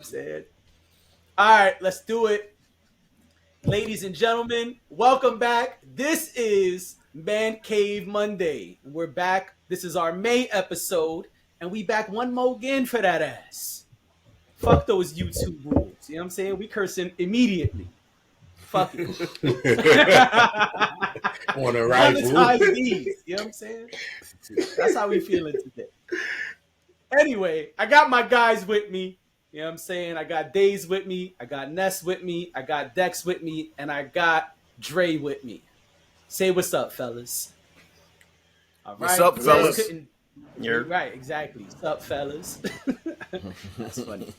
saying? All right, let's do it. Ladies and gentlemen, welcome back. This is Man Cave Monday. We're back. This is our May episode, and we back one more again for that ass. Fuck those YouTube rules. You know what I'm saying? We cursing immediately. Fuck it. On the right Monetize these. You know what I'm saying? That's how we feeling today. Anyway, I got my guys with me. You know what I'm saying? I got Days with me. I got Ness with me. I got Dex with me. And I got Dre with me. Say what's up, fellas. All right. What's up, fellas? You're right, exactly. What's up, fellas? That's funny.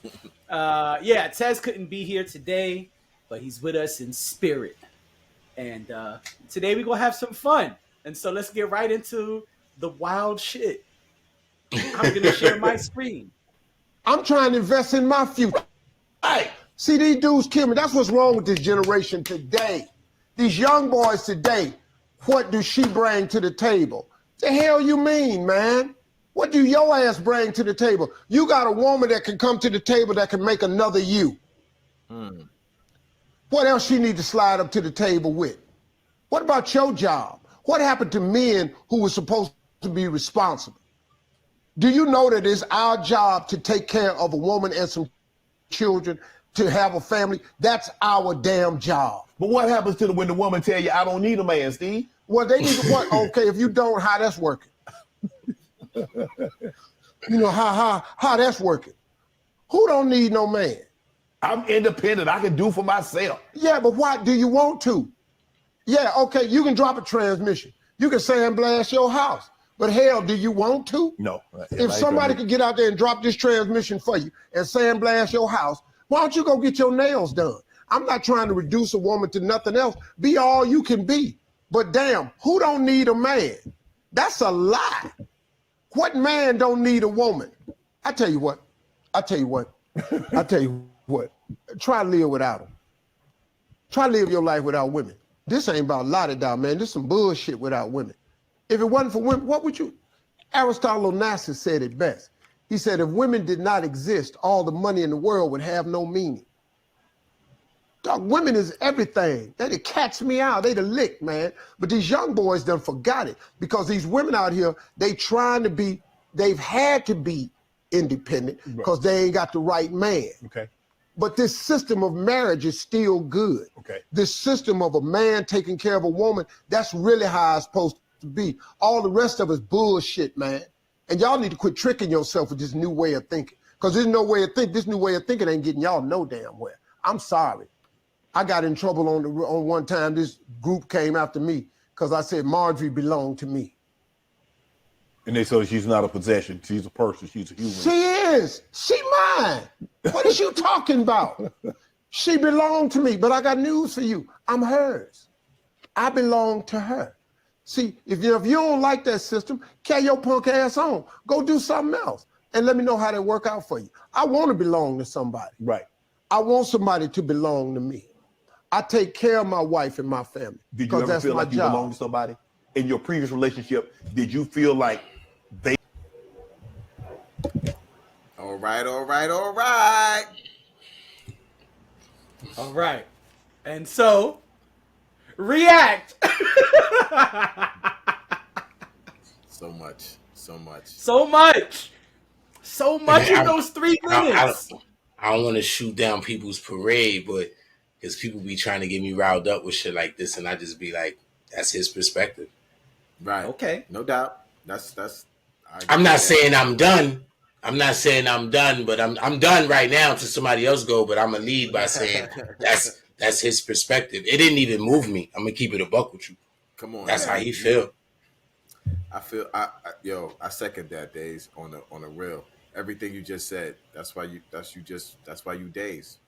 Yeah, Tez couldn't be here today, but he's with us in spirit. And today we're going to have some fun. And so let's get right into the wild shit. I'm going to share my screen. I'm trying to invest in my future. Hey, see, these dudes kill me. That's what's wrong with this generation today. These young boys today, what do she bring to the table? The hell you mean, man? What do your ass bring to the table? You got a woman that can come to the table that can make another you. What else she need to slide up to the table with? What about your job? What happened to men who were supposed to be responsible? Do you know that it's our job to take care of a woman and some children, to have a family? That's our damn job. But what happens to when the woman tell you, I don't need a man, Steve? Well, they need to what? Okay, if you don't, how that's working? You know, how that's working? Who don't need no man? I'm independent. I can do for myself. Yeah, but why do you want to? Yeah, okay, you can drop a transmission. You can sandblast your house. But hell, do you want to? No. If somebody could get out there and drop this transmission for you and sandblast your house, why don't you go get your nails done? I'm not trying to reduce a woman to nothing else. Be all you can be. But damn, who don't need a man? That's a lie. What man don't need a woman? I tell you what. Try to live without them. Try to live your life without women. This ain't about la-da-da, man. This is some bullshit without women. If it wasn't for women, what would you? Aristotle Onassis said it best. He said, if women did not exist, all the money in the world would have no meaning. Dog, women is everything. They the catch me out. They the lick, man. But these young boys done forgot it because these women out here, they've had to be independent because they ain't got the right man. Okay. But this system of marriage is still good. Okay. This system of a man taking care of a woman, that's really how it's supposed to be. All the rest of it's bullshit, man. And y'all need to quit tricking yourself with this new way of thinking. Because there's no way of thinking. This new way of thinking ain't getting y'all no damn where. I'm sorry. I got in trouble on one time. This group came after me because I said Marjorie belonged to me. And they said she's not a possession. She's a person. She's a human. She is. She mine. What is you talking about? She belonged to me, but I got news for you. I'm hers. I belong to her. See, if you don't like that system, carry your punk ass on. Go do something else and let me know how that work out for you. I want to belong to somebody. Right. I want somebody to belong to me. I take care of my wife and my family. Did you ever feel like you belonged to somebody? In your previous relationship, did you feel like they... All right. All right. And so, react. So much. In those 3 minutes. I don't want to shoot down people's parade, but because people be trying to get me riled up with shit like this, and I just be like, that's his perspective. Right. Okay. No doubt. That's. I'm not saying I'm done. But I'm done right now until somebody else go. But I'm gonna lead by saying that's his perspective. It didn't even move me. I'm gonna keep it a buck with you. Come on. That's how he feel. I second that, Days, on the real. Everything you just said. That's why you Days.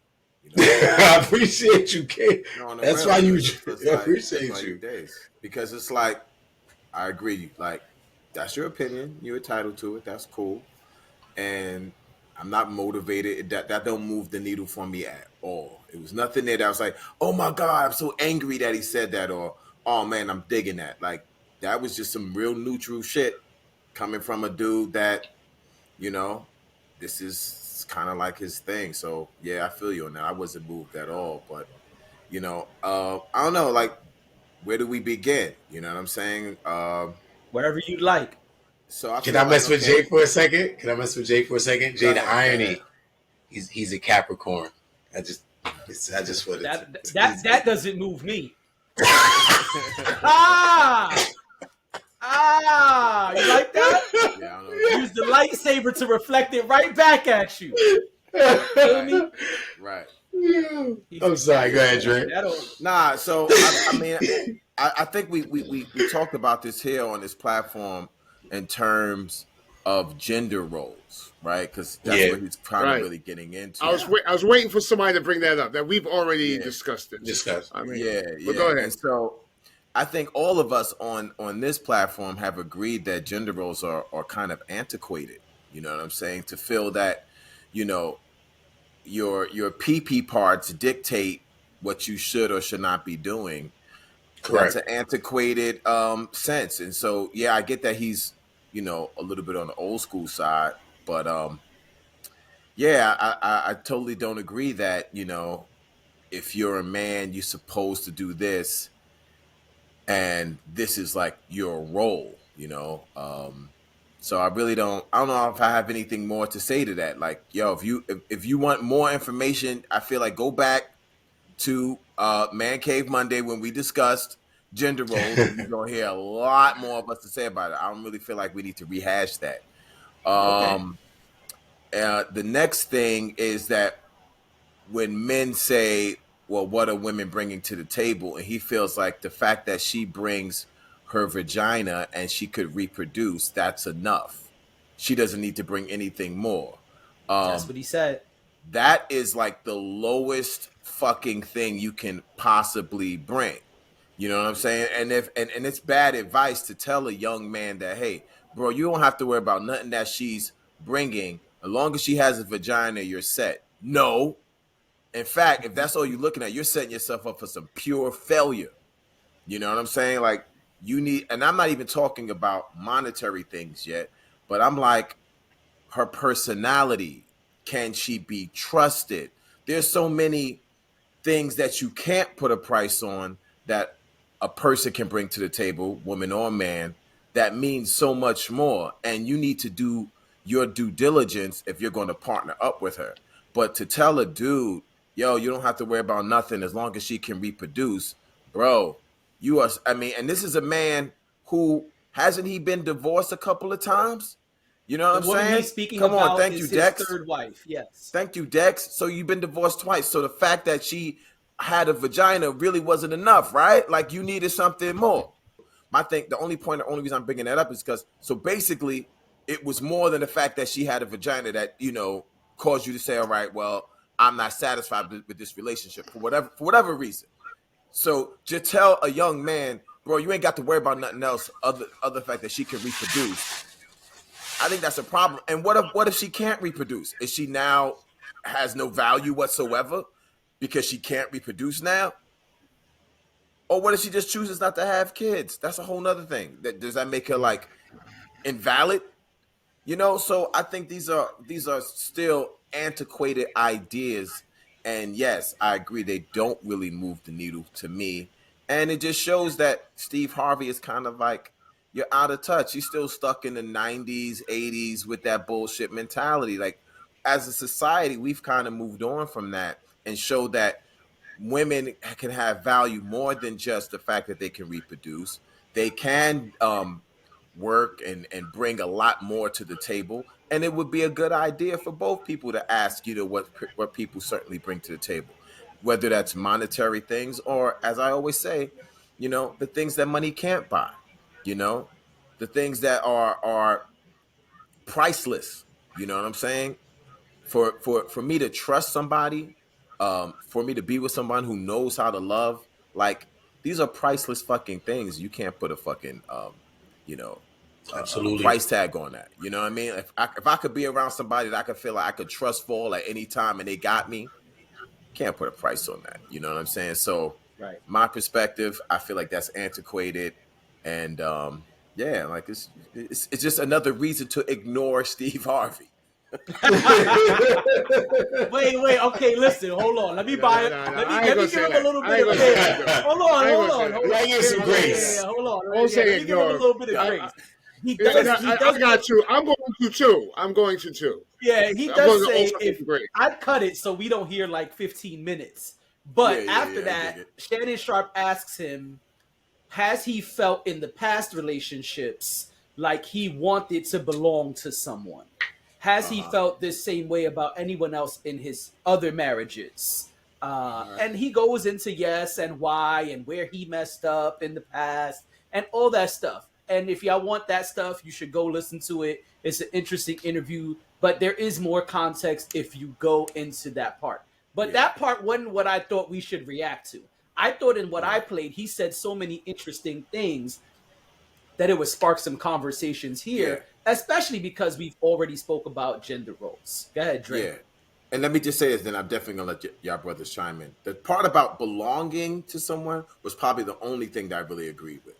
You know? I appreciate you, Kid. No, that's why you. I appreciate you. Days. Because it's like, I agree. Like, that's your opinion. You're entitled to it. That's cool. And I'm not motivated. That don't move the needle for me at all. It was nothing there that I was like, oh my God, I'm so angry that he said that, or oh man, I'm digging that. Like, that was just some real neutral shit coming from a dude that, you know, this is that's kind of like his thing. So yeah, I feel you on that. I wasn't moved at all, but I don't know, like, where do we begin? You know what I'm saying? Wherever you'd like. So I Can feel I like, mess with okay, Jay for a second? Can I mess with Jay for a second? go Jay, the ahead, go ahead. irony. He's a Capricorn. I just wanted That doesn't move me. Ah! Ah! You like that? Yeah, I don't know. Use the lightsaber to reflect it right back at you. Feel me? Right. I'm sorry. Go ahead, Dre. Nah, so I mean, I think we talked about this here on this platform in terms of gender roles, right? Because that's what he's kind of Right. really getting into. I was waiting for somebody to bring that up. That we've already discussed it. Discuss. I mean, Yeah. But go ahead. And so I think all of us on this platform have agreed that gender roles are kind of antiquated. You know what I'm saying? To feel that, you know, your PP parts dictate what you should or should not be doing. Correct. That's an antiquated sense. And so yeah, I get that he's, you know, a little bit on the old school side, but yeah, I totally don't agree that, you know, if you're a man, you're supposed to do this, and this is like your role, you know. So I really don't. I don't know if I have anything more to say to that. Like, yo, if you want more information, I feel like go back to Man Cave Monday when we discussed gender roles, and you're gonna hear a lot more of us to say about it. I don't really feel like we need to rehash that. The next thing is that when men say, well, what are women bringing to the table? And he feels like the fact that she brings her vagina and she could reproduce, that's enough. She doesn't need to bring anything more. That's what he said. That is like the lowest fucking thing you can possibly bring. You know what I'm saying? And and it's bad advice to tell a young man that, hey, bro, you don't have to worry about nothing that she's bringing. As long as she has a vagina, you're set. No. In fact, if that's all you're looking at, you're setting yourself up for some pure failure. You know what I'm saying? Like, you need, and I'm not even talking about monetary things yet, but I'm like, her personality, can she be trusted? There's so many things that you can't put a price on that a person can bring to the table, woman or man, that means so much more. And you need to do your due diligence if you're going to partner up with her. But to tell a dude, yo, you don't have to worry about nothing as long as she can reproduce, bro, you are, I mean, and this is a man who, hasn't he been divorced a couple of times? You know what The I'm woman saying? he's speaking Come about on, thank is you, his Dex. third wife. Yes. Thank you, Dex. So you've been divorced twice. So the fact that she had a vagina really wasn't enough, right? Like, you needed something more. The only reason I'm bringing that up is because, so basically, it was more than the fact that she had a vagina that, you know, caused you to say, all right, well, I'm not satisfied with this relationship for whatever reason. So just tell a young man, bro, you ain't got to worry about nothing else other fact that she can reproduce. I think that's a problem. And what if she can't reproduce? Is she now has no value whatsoever because she can't reproduce now? Or what if she just chooses not to have kids? That's a whole nother thing. Does that make her like invalid? You know, so I think these are still antiquated ideas. And yes, I agree, they don't really move the needle to me. And it just shows that Steve Harvey is kind of like, you're out of touch. You're still stuck in the 90s, 80s with that bullshit mentality. Like, as a society, we've kind of moved on from that and showed that women can have value more than just the fact that they can reproduce. They can work and bring a lot more to the table. And it would be a good idea for both people to ask, you know, what people certainly bring to the table, whether that's monetary things or, as I always say, you know, the things that money can't buy, you know, the things that are priceless. You know what I'm saying? For me to trust somebody, for me to be with someone who knows how to love, like, these are priceless fucking things. You can't put a fucking you know, a Absolutely. price tag on that. You know what I mean? If I could be around somebody that I could feel like I could trust fall at any time and they got me, can't put a price on that. You know what I'm saying? So Right. my perspective, I feel like that's antiquated. And yeah, like it's just another reason to ignore Steve Harvey. Wait. Okay, listen. Hold on. Let me buy it. Let me give him a little bit of grace. Hold on. Let me get some grace. Yeah, hold on. Don't say Let me give him a little bit of grace. He does. I got you. I'm going to too. Yeah, he does say if I cut it so we don't hear like 15 minutes. But after that, Shannon Sharp asks him, has he felt in the past relationships like he wanted to belong to someone? Has he felt this same way about anyone else in his other marriages? And he goes into yes and why and where he messed up in the past and all that stuff. And if y'all want that stuff, you should go listen to it. It's an interesting interview, but there is more context if you go into that part. But that part wasn't what I thought we should react to. I thought in what I played, he said so many interesting things that it would spark some conversations here, especially because we've already spoke about gender roles. Go ahead, Dre. Yeah. And let me just say this, then I'm definitely going to let y'all brothers chime in. The part about belonging to someone was probably the only thing that I really agreed with.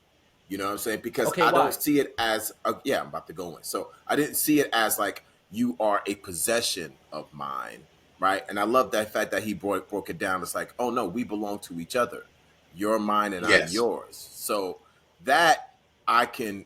You know what I'm saying? Because I don't see it as, I'm about to go in. So I didn't see it as like you are a possession of mine, right? And I love that fact that he broke it down. It's like, oh no, we belong to each other. You're mine and I'm yours. So that I can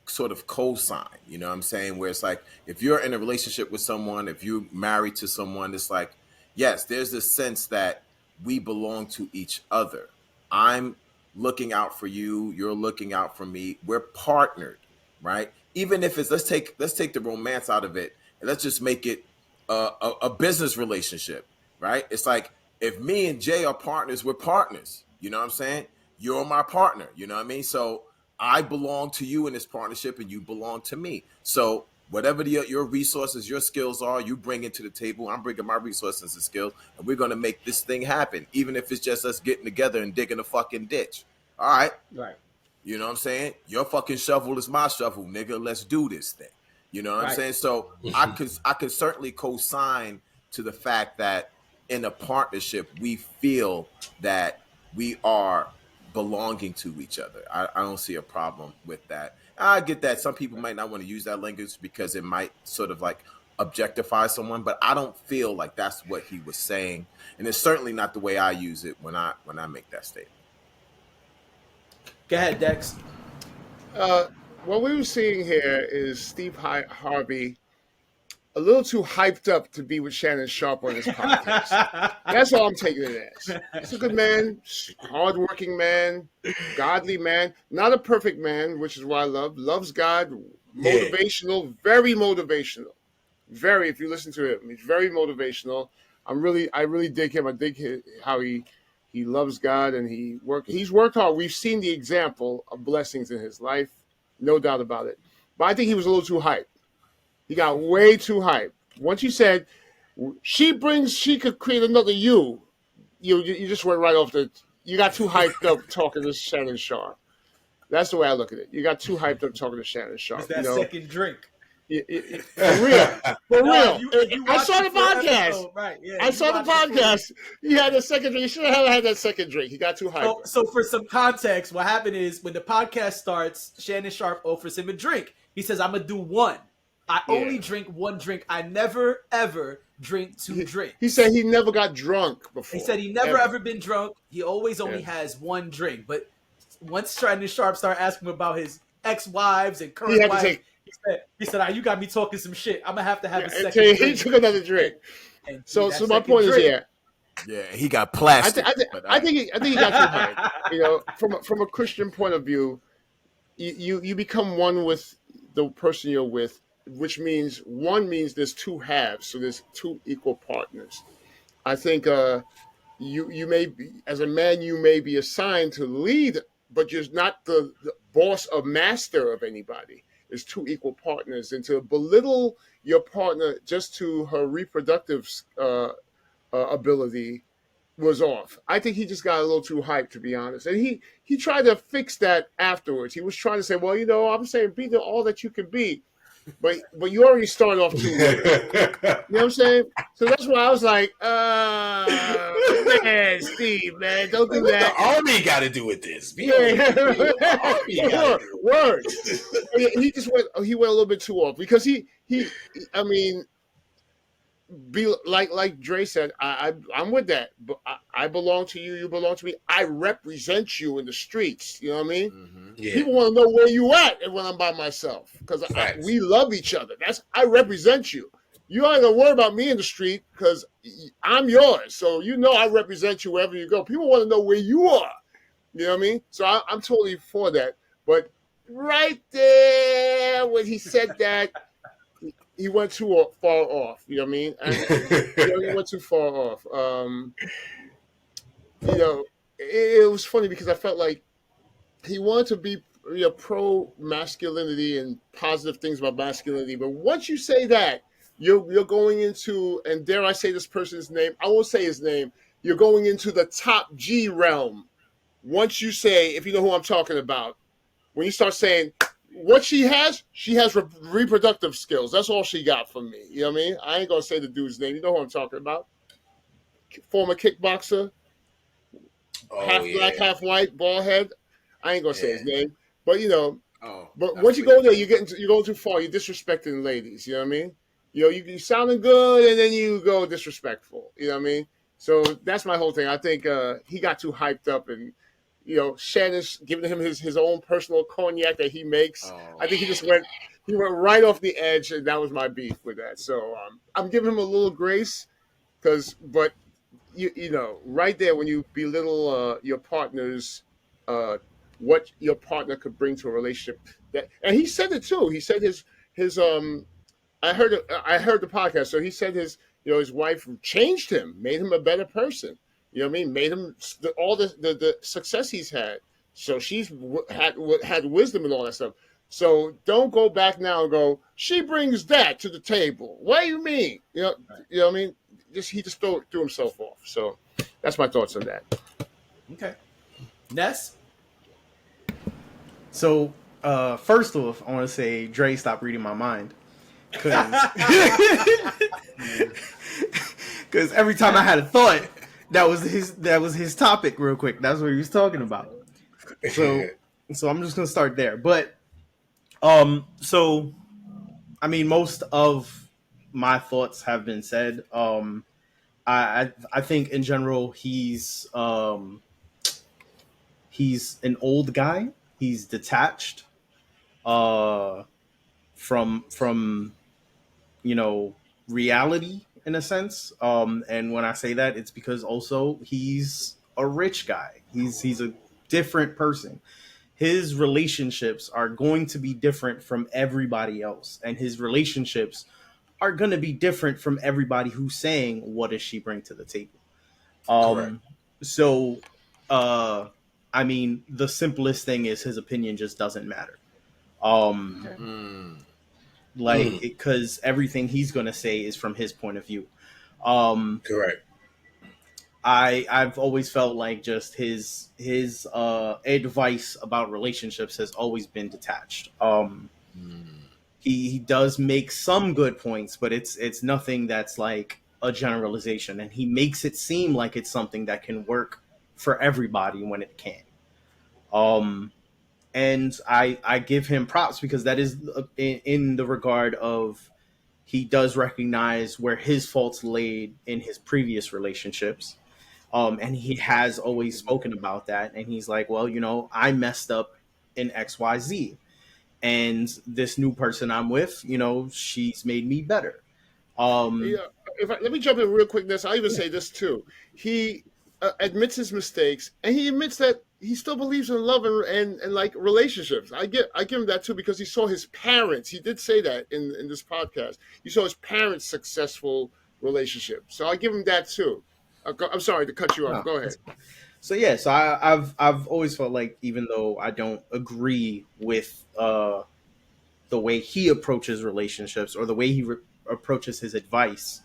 sort of co-sign, you know what I'm saying? Where it's like, if you're in a relationship with someone, if you're married to someone, it's like, yes, there's this sense that we belong to each other. I'm looking out for you, you're looking out for me. We're partnered, right? Even if it's, let's take the romance out of it and let's just make it a business relationship, right? It's like, if me and Jay are partners, we're partners. You know what I'm saying? You're my partner, you know what I mean? So I belong to you in this partnership and you belong to me. So whatever your resources, your skills are, you bring it to the table. I'm bringing my resources and skills, and we're going to make this thing happen, even if it's just us getting together and digging a fucking ditch. All right. Right. You know what I'm saying? Your fucking shovel is my shovel, nigga. Let's do this thing. You know what I'm saying? So I could certainly co-sign to the fact that in a partnership, we feel that we are belonging to each other. I don't see a problem with that. I get that some people might not want to use that language because it might sort of like objectify someone, but I don't feel like that's what he was saying, and it's certainly not the way I use it when I make that statement. Go ahead, Dex. What we were seeing here is Steve Harvey a little too hyped up to be with Shannon Sharp on this podcast. That's all I'm taking it as. He's a good man, hardworking man, godly man, not a perfect man, which is what I love. Loves God, motivational, very motivational. Very, if you listen to him, he's very motivational. I really dig him. I dig how he loves God and he's worked hard. We've seen the example of blessings in his life, no doubt about it. But I think he was a little too hyped. He got way too hyped. Once you said she could create another you just went right off you got too hyped up talking to Shannon Sharp. That's the way I look at it. You got too hyped up talking to Shannon Sharp. It's that second drink. For real. I saw the podcast. Right, yeah, I saw the podcast. He had a second drink. He should have had that second drink. He got too hyped. So for some context, what happened is when the podcast starts, Shannon Sharp offers him a drink. He says, I'm going to do one. I only drink one drink. I never, ever drink two drinks. He said he never got drunk before. He said he never, ever been drunk. He always only has one drink. But once Shannon Sharp started asking him about his ex-wives and current wives, he said, you got me talking some shit. I'm going to have a second drink. He took another drink. So my point is, yeah, he got plastic. I think he got too hyped. You know, from a Christian point of view, you become one with the person you're with, which means one means there's two halves, so there's two equal partners. I think you may be, as a man, you may be assigned to lead, but you're not the boss or master of anybody. There's two equal partners, and to belittle your partner just to her reproductive ability was off. I think he just got a little too hyped, to be honest. And he tried to fix that afterwards. He was trying to say, well, I'm saying be all that you can be. But you already started off too late. You know what I'm saying? So that's why I was like, man, Steve, man, don't do that. What the army got to do with this? Words. He went a little bit too off because he be like Dre said, I'm with that. But I belong to you, you belong to me. I represent you in the streets. You know what I mean? Mm-hmm. Yeah. People want to know where you at when I'm by myself because we love each other. I represent you. You ain't gonna worry about me in the street because I'm yours. So you know I represent you wherever you go. People want to know where you are. You know what I mean? So I'm totally for that. But right there when he said that, he went too far off. You know what I mean? And he went too far off. It was funny because I felt like he wanted to be pro masculinity and positive things about masculinity. But once you say that, you're going into, and dare I say this person's name? I won't say his name. You're going into the top G realm. Once you say, if you know who I'm talking about, when you start saying what she has reproductive skills. That's all she got from me. You know what I mean? I ain't gonna say the dude's name. You know who I'm talking about? Former kickboxer, half black, half white, bald head. I ain't gonna say his name, but But once you go there, you're going too far. You're disrespecting ladies. You know what I mean? You sounding good, and then you go disrespectful. You know what I mean? So that's my whole thing. I think he got too hyped up, and Shannon's giving him his own personal cognac that he makes. I think he went right off the edge, and that was my beef with that. So I'm giving him a little grace, but right there when you belittle your partner's what your partner could bring to a relationship. And he said it too. He said his I heard the podcast. So he said his wife changed him, made him a better person. You know what I mean? Made him all the success he's had. So she's had wisdom and all that stuff. So don't go back now and go, she brings that to the table. What do you mean? You know what I mean? He just threw himself off. So that's my thoughts on that. Okay. Ness? So, first off, I want to say, Dre, stop reading my mind. Because every time I had a thought, that was his topic real quick. That's what he was talking about. So I'm just going to start there. But, so, I mean, most of my thoughts have been said. I think in general, he's an old guy. He's detached from reality in a sense. And when I say that, it's because also he's a rich guy. He's a different person. His relationships are going to be different from everybody else, and his relationships are going to be different from everybody who's saying, what does she bring to the table? So I mean, the simplest thing is his opinion just doesn't matter. Because everything he's going to say is from his point of view. Correct. I've always felt like just his advice about relationships has always been detached. He does make some good points, but it's nothing that's like a generalization, and he makes it seem like it's something that can work for everybody when it can. And I give him props because that is in the regard of he does recognize where his faults laid in his previous relationships. And he has always spoken about that. And he's like, well, I messed up in XYZ. And this new person I'm with, she's made me better. Let me jump in real quick. I even say this too. He admits his mistakes, and he admits that he still believes in love and like relationships. I give him that too because he saw his parents. He did say that in this podcast. He saw his parents' successful relationship. So I give him that too. I'm sorry to cut you off. Go ahead. So yeah, so I've always felt like even though I don't agree with the way he approaches relationships or the way he approaches his advice,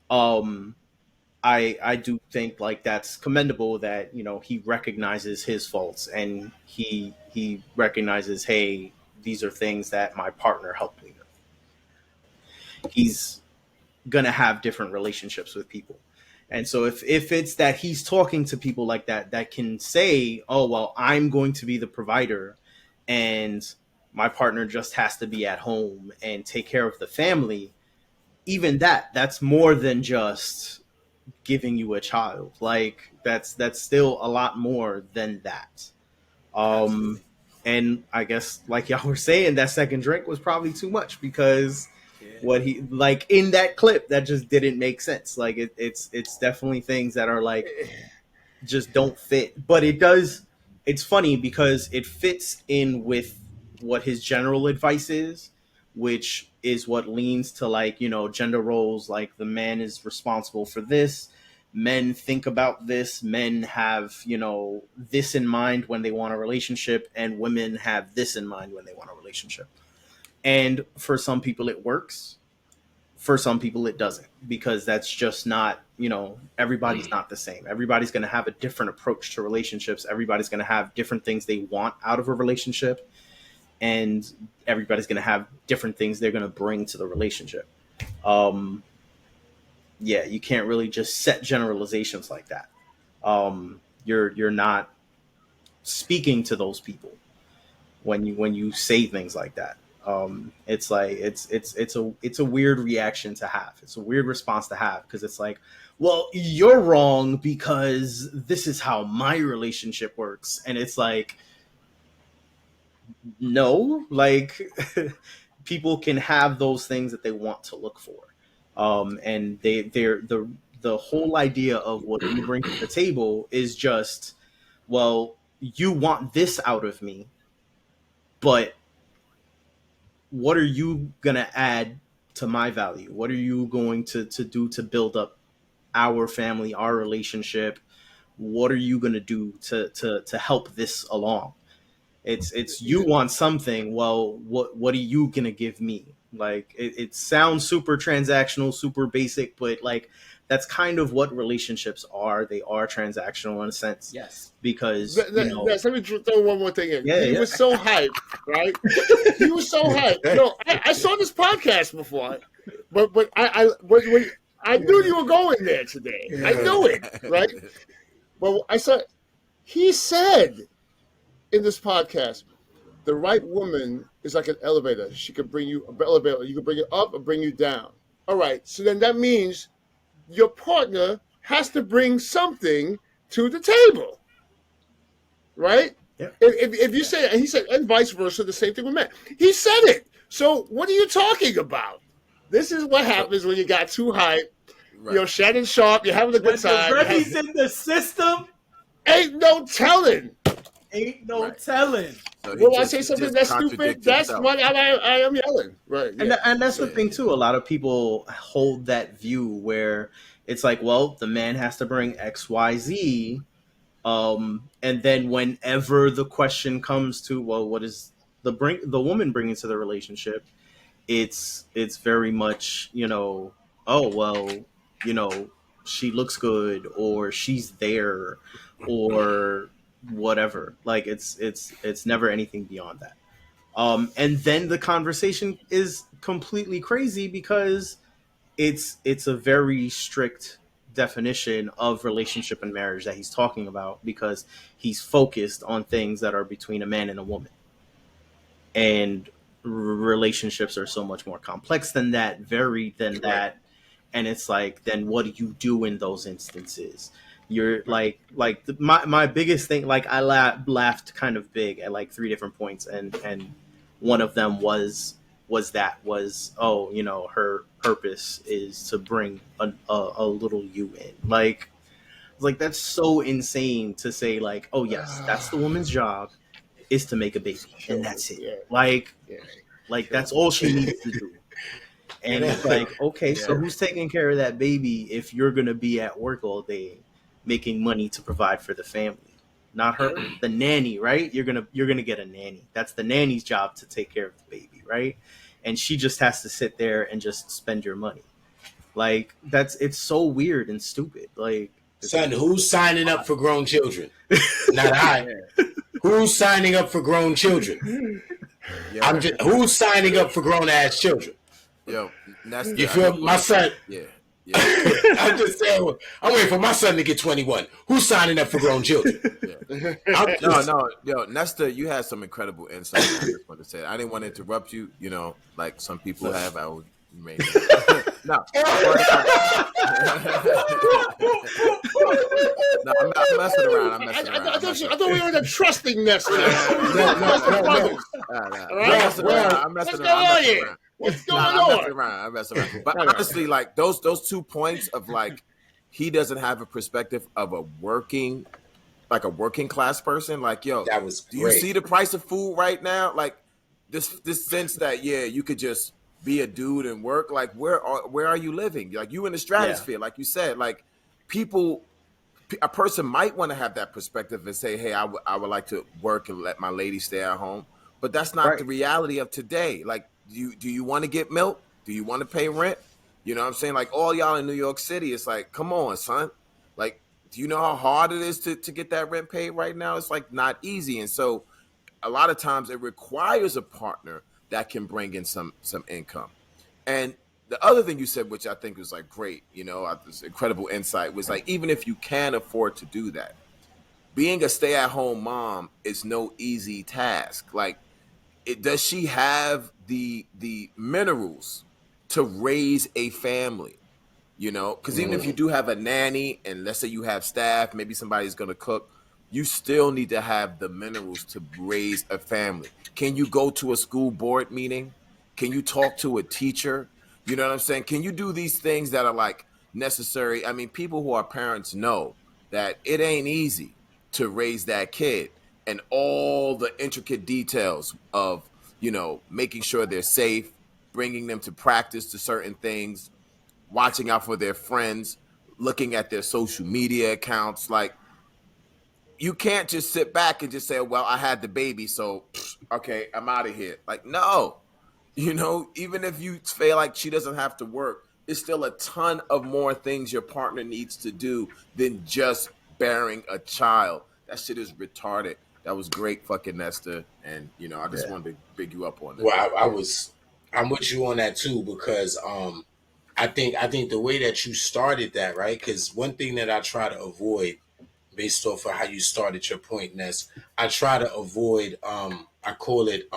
I do think like that's commendable that he recognizes his faults and he recognizes, hey, these are things that my partner helped me with. He's gonna have different relationships with people. And so if it's that he's talking to people like that can say, oh, well, I'm going to be the provider and my partner just has to be at home and take care of the family, even that's more than just giving you a child. Like that's still a lot more than that. And I guess like y'all were saying, that second drink was probably too much, because what he like in that clip, that just didn't make sense. Like it's definitely things that are like just don't fit, but it does. It's funny because it fits in with what his general advice is, which is what leans to, like, gender roles. Like, the man is responsible for this, men think about this, men have this in mind when they want a relationship, and women have this in mind when they want a relationship. And for some people it works, for some people it doesn't, because that's just not, everybody's not the same. Everybody's going to have a different approach to relationships. Everybody's going to have different things they want out of a relationship, and everybody's going to have different things they're going to bring to the relationship. Yeah, you can't really just set generalizations like that. You're not speaking to those people when you say things like that. It's like it's a weird reaction to have. It's a weird response to have, because it's like, well, you're wrong because this is how my relationship works, and it's like, no, like people can have those things that they want to look for, and they're the whole idea of what you bring to the table is just, well, you want this out of me, but what are you going to add to my value? What are you going to do to build up our family, our relationship? What are you going to do to help this along? It's you want something. Well, what are you going to give me? Like, it sounds super transactional, super basic, but like, that's kind of what relationships are. They are transactional in a sense. Yes. Because, let me throw one more thing in. Yeah, he was so hyped, right? He was so hyped. I saw this podcast before, but I knew you were going there today. I knew it, right? But he said in this podcast, the right woman is like an elevator. She could bring you an elevator. You can bring it up or bring you down. All right. So then that means your partner has to bring something to the table, right? Yeah. If you say, and he said, and vice versa, the same thing with men. He said it. So what are you talking about? This is what happens when you got too hyped. Right. You're Shannon Sharp. You're having a good time. When the Remy's in the system, ain't no telling. Ain't no telling. So will I say something that's stupid? That's what I am yelling. Right. Yeah. And that's the thing, too. A lot of people hold that view where it's like, well, the man has to bring X, Y, Z. And then whenever the question comes to, well, what is the woman bringing to the relationship? It's very much, oh, well, she looks good, or she's there, or whatever. Like, it's never anything beyond that. And then the conversation is completely crazy, because it's a very strict definition of relationship and marriage that he's talking about, because he's focused on things that are between a man and a woman, and relationships are so much more complex than that, varied than that. And it's like, then what do you do in those instances? You're like my biggest thing, like, I laughed kind of big at like 3 different points, and one of them was her purpose is to bring a little you in. Like, that's so insane to say, like, oh yes, that's the woman's job, is to make a baby, and that's it. Yeah. Like that's all she needs to do. And it's like, okay, so who's taking care of that baby if you're gonna be at work all day making money to provide for the family? Not her, the nanny, right? You're gonna get a nanny. That's the nanny's job, to take care of the baby, right? And she just has to sit there and just spend your money. Like, it's so weird and stupid. Like, son, who's signing up for grown children? Not I. Who's signing up for grown children? Yeah. Who's signing up for grown ass children? Yo, you feel my son? Yeah. I'm just saying, I'm waiting for my son to get 21. Who's signing up for grown children? No, yo, Nesta, you had some incredible insight. I just want to say, I didn't want to interrupt you. Like some people have. I would remain. No, I'm worried no, I'm messing around. I'm messing around. I thought we were the trusting Nestor. no. Brothers. I'm right? messing around. I'm What's messing going around. on here? What's going on? I'm messing around. But I know. honestly, like those 2 points of like he doesn't have a perspective of a working class person. Like, yo, That was do you great. see the price of food right now? Like this sense that you could just be a dude and work. Like, where are you living? Like, you in the stratosphere, like you said. Like, a person might want to have that perspective and say, hey, I would like to work and let my lady stay at home. But that's not the reality of today. Like, do you want to get milk? Do you want to pay rent? You know what I'm saying? Like, all y'all in New York City, it's like, come on, son. Like, do you know how hard it is to get that rent paid right now? It's like not easy. And so a lot of times it requires a partner that can bring in some income. And the other thing you said, which I think was like great, this incredible insight, was like, even if you can afford to do that, being a stay-at-home mom is no easy task. Like, does she have the minerals to raise a family? Because even if you do have a nanny and let's say you have staff, maybe somebody's going to cook, you still need to have the minerals to raise a family. Can you go to a school board meeting? Can you talk to a teacher? You know what I'm saying? Can you do these things that are like necessary? I mean, people who are parents know that it ain't easy to raise that kid and all the intricate details of, making sure they're safe, bringing them to practice to certain things, watching out for their friends, looking at their social media accounts. Like, you can't just sit back and just say, well, I had the baby, so, okay, I'm out of here. Like, no. Even if you feel like she doesn't have to work, it's still a ton of more things your partner needs to do than just bearing a child. That shit is retarded. That was great, fucking Nestor. And, I just wanted to big you up on that. Well, I'm with you on that too, because I think the way that you started that, right? Because one thing that I try to avoid, based off of how you started your point, Ness, I try to avoid I call it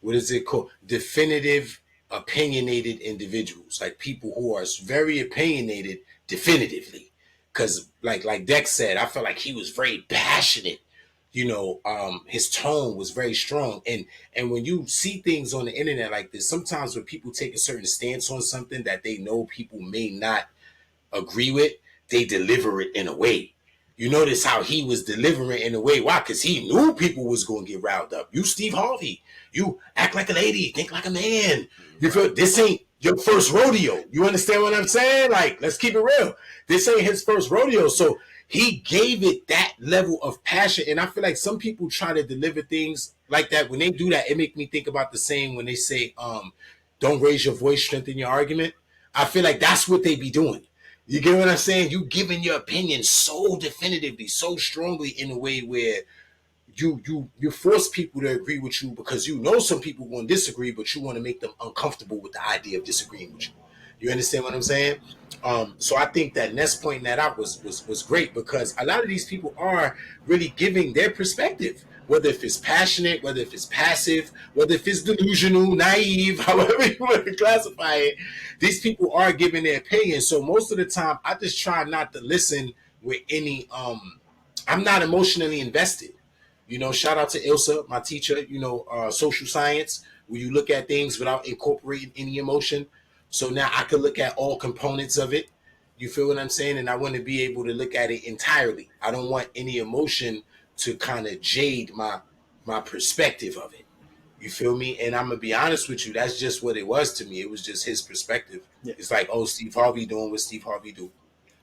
what is it called? Definitive, opinionated individuals, like people who are very opinionated definitively. Because like Dex said, I felt like he was very passionate. His tone was very strong. And when you see things on the internet like this, sometimes when people take a certain stance on something that they know people may not agree with, they deliver it in a way. You notice how he was delivering in a way. Why? Because he knew people was going to get riled up. You, Steve Harvey, you act like a lady, think like a man. You feel this ain't your first rodeo. You understand what I'm saying? Like, let's keep it real. This ain't his first rodeo. So he gave it that level of passion. And I feel like some people try to deliver things like that. When they do that, it make me think about the saying when they say, don't raise your voice, strengthen your argument. I feel like that's what they be doing. You get what I'm saying? You giving your opinion so definitively, so strongly in a way where you force people to agree with you because you know some people want to disagree, but you want to make them uncomfortable with the idea of disagreeing with you. You understand what I'm saying? So I think that Ness pointing that out was great, because a lot of these people are really giving their perspective, whether if it's passionate, whether if it's passive, whether if it's delusional, naive, however you want to classify it. These people are giving their opinion. So most of the time, I just try not to listen with any. I'm not emotionally invested. Shout out to Ilsa, my teacher. Social science, where you look at things without incorporating any emotion. So now I can look at all components of it. You feel what I'm saying? And I want to be able to look at it entirely. I don't want any emotion to kind of jade my perspective of it. You feel me? And I'm going to be honest with you. That's just what it was to me. It was just his perspective. Yeah. It's like, oh, Steve Harvey doing what Steve Harvey do.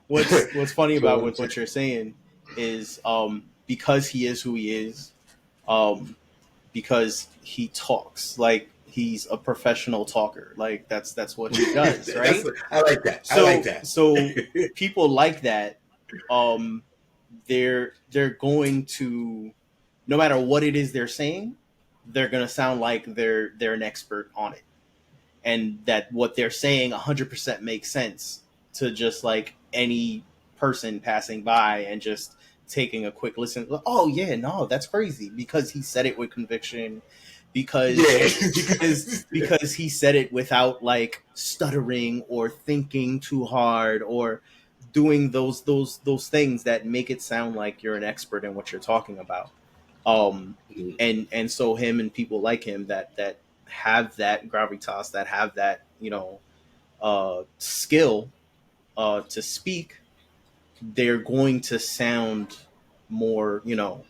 What's funny about what you're saying is because he is who he is, because he talks like he's a professional talker. Like that's what he does, right? I like that. So people like that, they're going to, no matter what it is they're saying, they're gonna sound like they're an expert on it, and that what they're saying 100% makes sense to just like any person passing by and just taking a quick listen. Oh yeah, no, that's crazy, because he said it with conviction. because Yeah. because he said it without like stuttering or thinking too hard or doing those things that make it sound like you're an expert in what you're talking about. And so him and people like him that have that gravitas, that have that, you know, skill to speak, they're going to sound more, you know,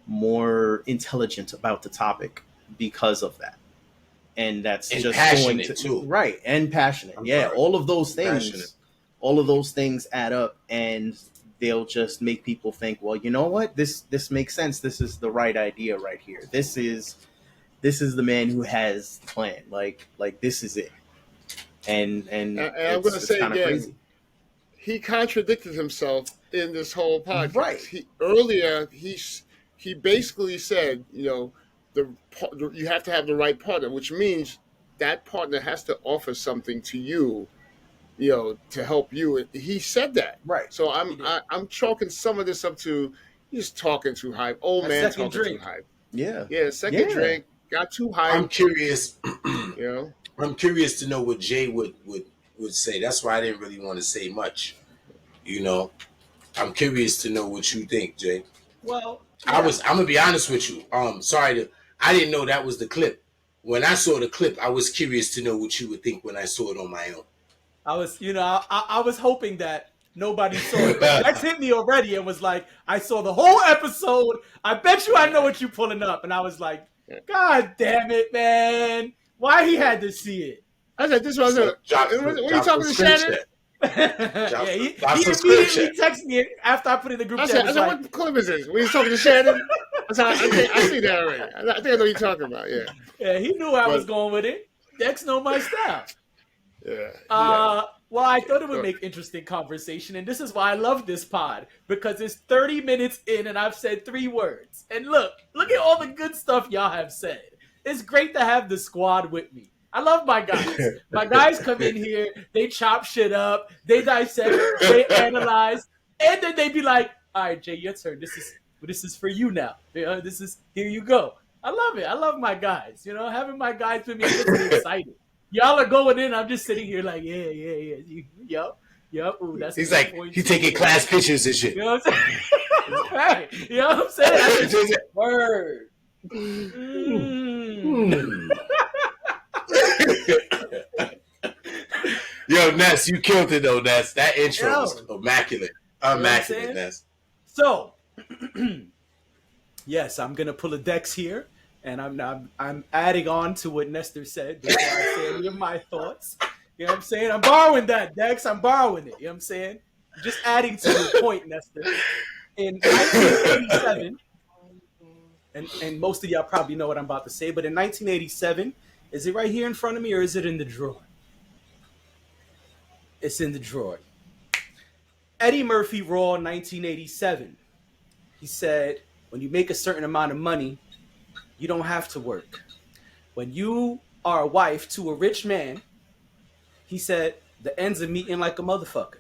more intelligent about the topic because of that. And that's And just going passionate to too. right, and passionate. I'm Yeah, sorry. all of those Passionate. things, all of those things add up, and they'll just make people think, well, you know what, this makes sense. This is the right idea right here. This is the man who has the plan. Like this is it. And And I'm going to it's say kind of again, crazy. he contradicted himself in this whole podcast. Right. He basically said, you know, you have to have the right partner, which means that partner has to offer something to you, you know, to help you. He said that. Right. So I'm chalking some of this up to he's talking too hype. Old A man second talking drink. too hype. Yeah. Yeah, second Yeah. drink, got too hype. I'm curious. You know, I'm curious to know what Jay would say. That's why I didn't really want to say much. You know, I'm curious to know what you think, Jay. Well, I'm gonna be honest with you. I didn't know that was the clip. When I saw the clip, I was curious to know what you would think when I saw it on my own. I was, you know, I was hoping that nobody saw it. Dex hit me already and was like, I saw the whole episode. I bet you I know what you're pulling up. And I was like, God damn it, man. Why he had to see it? I said, this was So, drop when you the talking to script Shannon? check. Yeah, he drop some immediately script texted me after I put it in the group I chat. said, Was like, what clip is this? When you talking to Shannon? I said, I see that already. I think I know what you're talking about. Yeah. yeah, he knew I was going with it. Dex know my style. Yeah. Well, I thought it would make interesting conversation, and this is why I love this pod, because it's 30 minutes in and I've said 3 words. And look at all the good stuff y'all have said. It's great to have the squad with me. I love my guys. My guys come in here, they chop shit up, they dissect, they analyze, and then they be like, all right, Jay, your turn. This is for you now. You know, here you go. I love it. I love my guys. You know, having my guys with me gets me excited. Y'all are going in. I'm just sitting here like, yeah. Yup. Ooh, that's He's like, he's taking class pictures and shit. You know what I'm saying? Right. You know what I'm saying? I just, word. Yo, Ness, you killed it though, Ness. That intro was immaculate. Immaculate, You know Ness. So, yes, I'm gonna pull a Dex here, and I'm adding on to what Nestor said before I say any of my thoughts. You know what I'm saying? I'm borrowing that, Dex. I'm borrowing it. You know what I'm saying? Just adding to your point, Nestor. In 1987, and most of y'all probably know what I'm about to say, but in 1987, is it right here in front of me or is it in the drawer? It's in the drawer. Eddie Murphy Raw 1987. He said, when you make a certain amount of money, you don't have to work. When you are a wife to a rich man, he said, the ends are meeting like a motherfucker.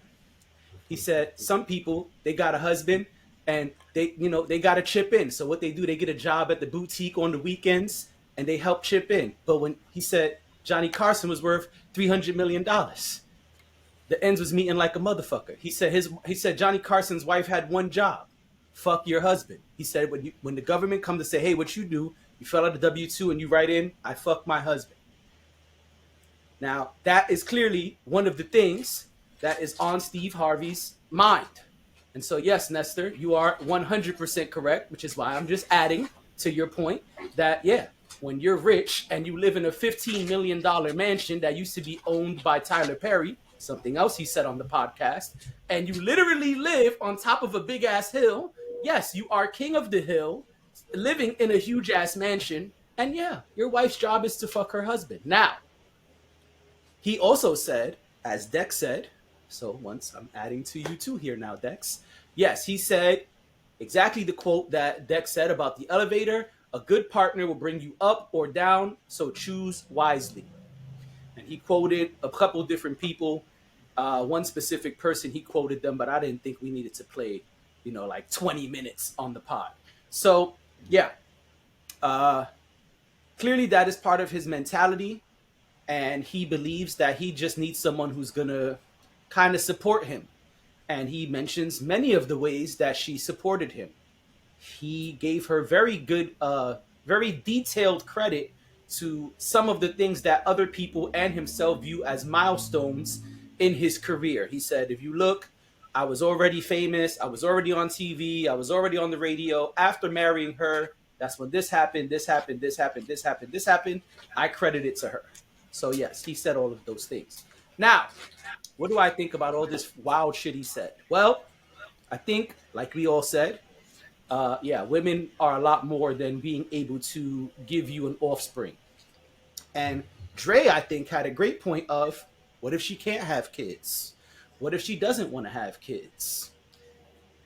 He said, some people, they got a husband and they got to chip in. So what they do, they get a job at the boutique on the weekends and they help chip in. But when he said Johnny Carson was worth $300 million, the ends was meeting like a motherfucker. He said Johnny Carson's wife had one job. Fuck your husband. He said when the government come to say, hey, what you do, you fill out a W-2 and you write in, I fuck my husband. Now, that is clearly one of the things that is on Steve Harvey's mind. And so, yes, Nestor, you are 100% correct, which is why I'm just adding to your point that, yeah, when you're rich and you live in a $15 million mansion that used to be owned by Tyler Perry, something else he said on the podcast, and you literally live on top of a big-ass hill, yes, you are king of the hill, living in a huge-ass mansion, and yeah, your wife's job is to fuck her husband. Now, he also said, as Dex said, so once I'm adding to you too here now, Dex. Yes, he said exactly the quote that Dex said about the elevator. A good partner will bring you up or down, so choose wisely. And he quoted a couple different people. One specific person, he quoted them, but I didn't think we needed to play, like 20 minutes on the pod. So, yeah. clearly that is part of his mentality, and he believes that he just needs someone who's gonna kind of support him. And he mentions many of the ways that she supported him. He gave her very good, very detailed credit to some of the things that other people and himself view as milestones in his career. He said, if you look, I was already famous, I was already on TV, I was already on the radio. After marrying her, that's when this happened, this happened, this happened, this happened, this happened. I credit it to her. So yes, he said all of those things. Now, what do I think about all this wild shit he said? Well, I think, like we all said, yeah, women are a lot more than being able to give you an offspring. And Dre, I think, had a great point of, what if she can't have kids? What if she doesn't want to have kids?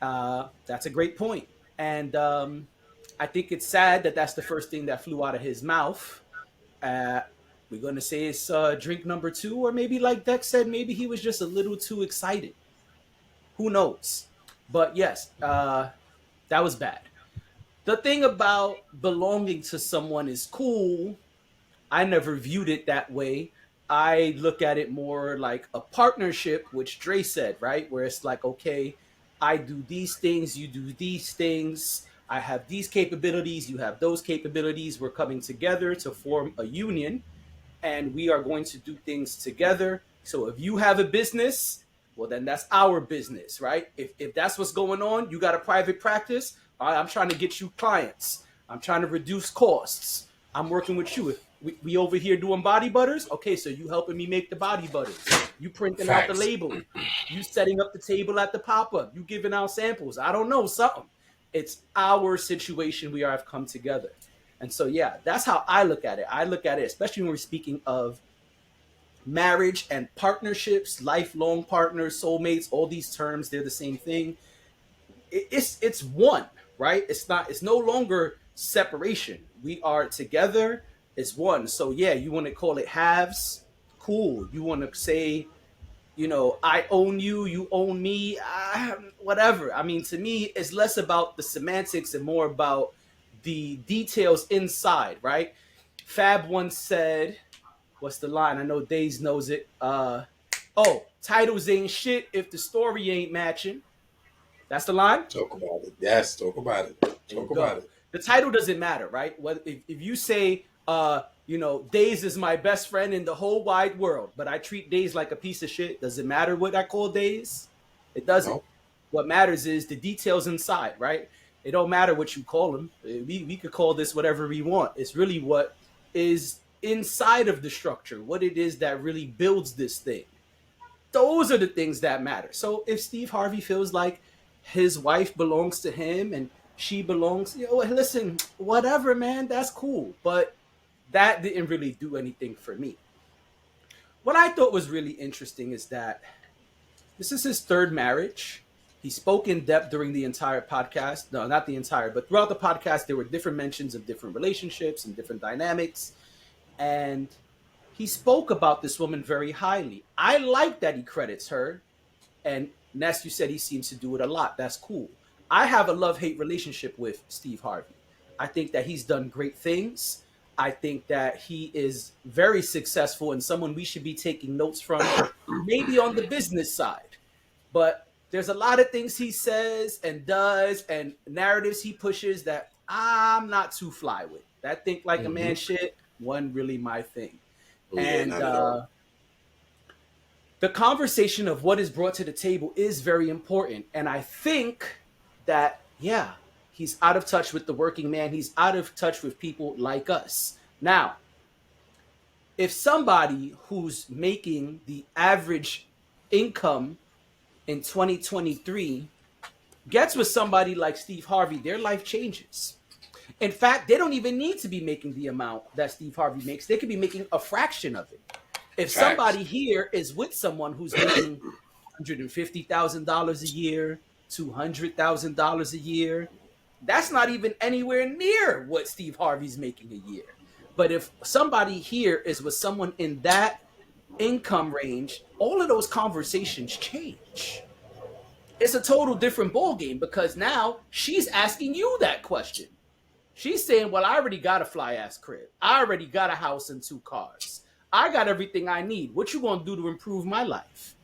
That's a great point. And I think it's sad that that's the first thing that flew out of his mouth. We're going to say it's drink number 2, or maybe like Dex said, maybe he was just a little too excited. Who knows? But yes, that was bad. The thing about belonging to someone is cool. I never viewed it that way. I look at it more like a partnership, which Dre said, right? Where it's like, okay, I do these things, you do these things. I have these capabilities, you have those capabilities. We're coming together to form a union, and we are going to do things together. So if you have a business, well, then that's our business, right? If that's what's going on, you got a private practice. All right, I'm trying to get you clients. I'm trying to reduce costs. I'm working with you. If we over here doing body butters, okay, so you helping me make the body butters. You printing out the label. You setting up the table at the pop-up. You giving out samples. I don't know, something. It's our situation. We have come together. And so, yeah, that's how I look at it. I look at it, especially when we're speaking of marriage and partnerships, lifelong partners, soulmates, all these terms, they're the same thing. It's one, right? It's no longer separation. We are together. It's one. So yeah, you want to call it halves, cool. You want to say, I own you, you own me, whatever. I mean, to me, it's less about the semantics and more about the details inside, right? Fab once said, what's the line? I know Days knows it. Titles ain't shit if the story ain't matching. That's the line? Talk about it. Yes, talk about it. Talk about it. The title doesn't matter, right? If you say, Days is my best friend in the whole wide world, but I treat Days like a piece of shit, does it matter what I call Days? It doesn't. No. What matters is the details inside, right? It don't matter what you call him. We could call this whatever we want. It's really what is inside of the structure, what it is that really builds this thing. Those are the things that matter. So if Steve Harvey feels like his wife belongs to him and she belongs, listen, whatever, man, that's cool. But that didn't really do anything for me. What I thought was really interesting is that this is his 3rd marriage. He spoke in depth during the entire podcast. No, not the entire, but throughout the podcast, there were different mentions of different relationships and different dynamics. And he spoke about this woman very highly. I like that he credits her. And Ness, you said he seems to do it a lot. That's cool. I have a love-hate relationship with Steve Harvey. I think that he's done great things. I think that he is very successful and someone we should be taking notes from, maybe on the business side. But there's a lot of things he says and does and narratives he pushes that I'm not too fly with. That think like a man shit wasn't really my thing. And the conversation of what is brought to the table is very important. And I think that, yeah, he's out of touch with the working man. He's out of touch with people like us. Now, if somebody who's making the average income in 2023 gets with somebody like Steve Harvey, their life changes. In fact, they don't even need to be making the amount that Steve Harvey makes. They could be making a fraction of it. If somebody here is with someone who's making $150,000 a year, $200,000 a year, that's not even anywhere near what Steve Harvey's making a year. But if somebody here is with someone in that income range, all of those conversations change. It's a total different ballgame because now she's asking you that question. She's saying, well, I already got a fly ass crib. I already got a house and 2 cars. I got everything I need. What you gonna do to improve my life?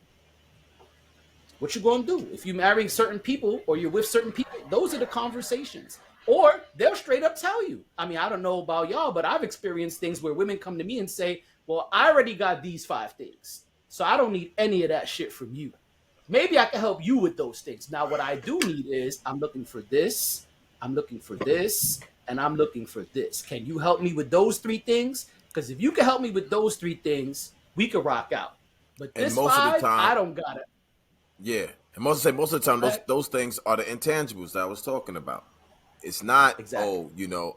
What you gonna do? If you're marrying certain people or you're with certain people, those are the conversations. Or they'll straight up tell you. I mean, I don't know about y'all, but I've experienced things where women come to me and say, well, I already got these 5 things. So I don't need any of that shit from you. Maybe I can help you with those things. Now, what I do need is I'm looking for this, I'm looking for this, and I'm looking for this. Can you help me with those 3 things? Because if you can help me with those 3 things, we could rock out. But this most of the 5, time, I don't got it. Yeah, and most of the time, those things are the intangibles that I was talking about. It's not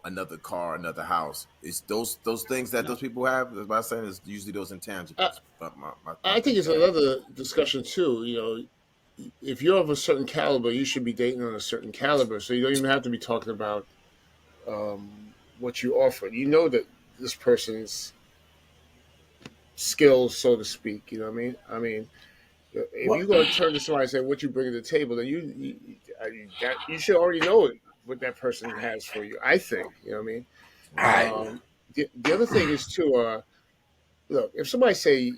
another car, another house. It's those things that those people have. That's what I'm saying is usually those intangibles. I think it's another discussion too. You know, if you're of a certain caliber, you should be dating on a certain caliber. So you don't even have to be talking about what you offer. You know that this person's skills, so to speak. You know what I mean? I mean, if you're going to turn to somebody and say what you bring to the table, then you should already know what that person has for you. I think. You know what I mean? The other thing is too. Look, if somebody say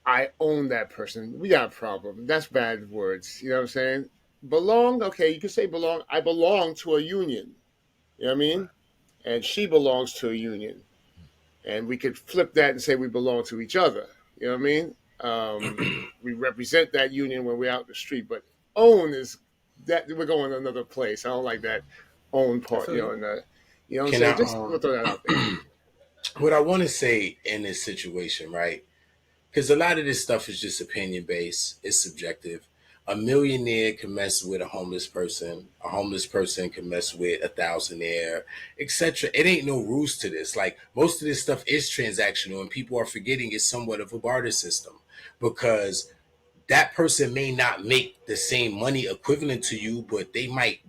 I own that person, we got a problem. That's bad words. You know what I'm saying? Belong, okay, you can say belong. I belong to a union. You know what I mean? And she belongs to a union. And we could flip that and say we belong to each other. You know what I mean? We represent that union when we're out in the street. But own is that we're going another place. I don't like that own part. You know, you know what I'm saying? Just throw that out there. What I want to say in this situation, right? Because a lot of this stuff is just opinion based. It's subjective. A millionaire can mess with a homeless person. A homeless person can mess with a thousandaire, etc. It ain't no rules to this. Like most of this stuff is transactional, and people are forgetting it's somewhat of a barter system because that person may not make the same money equivalent to you, but they might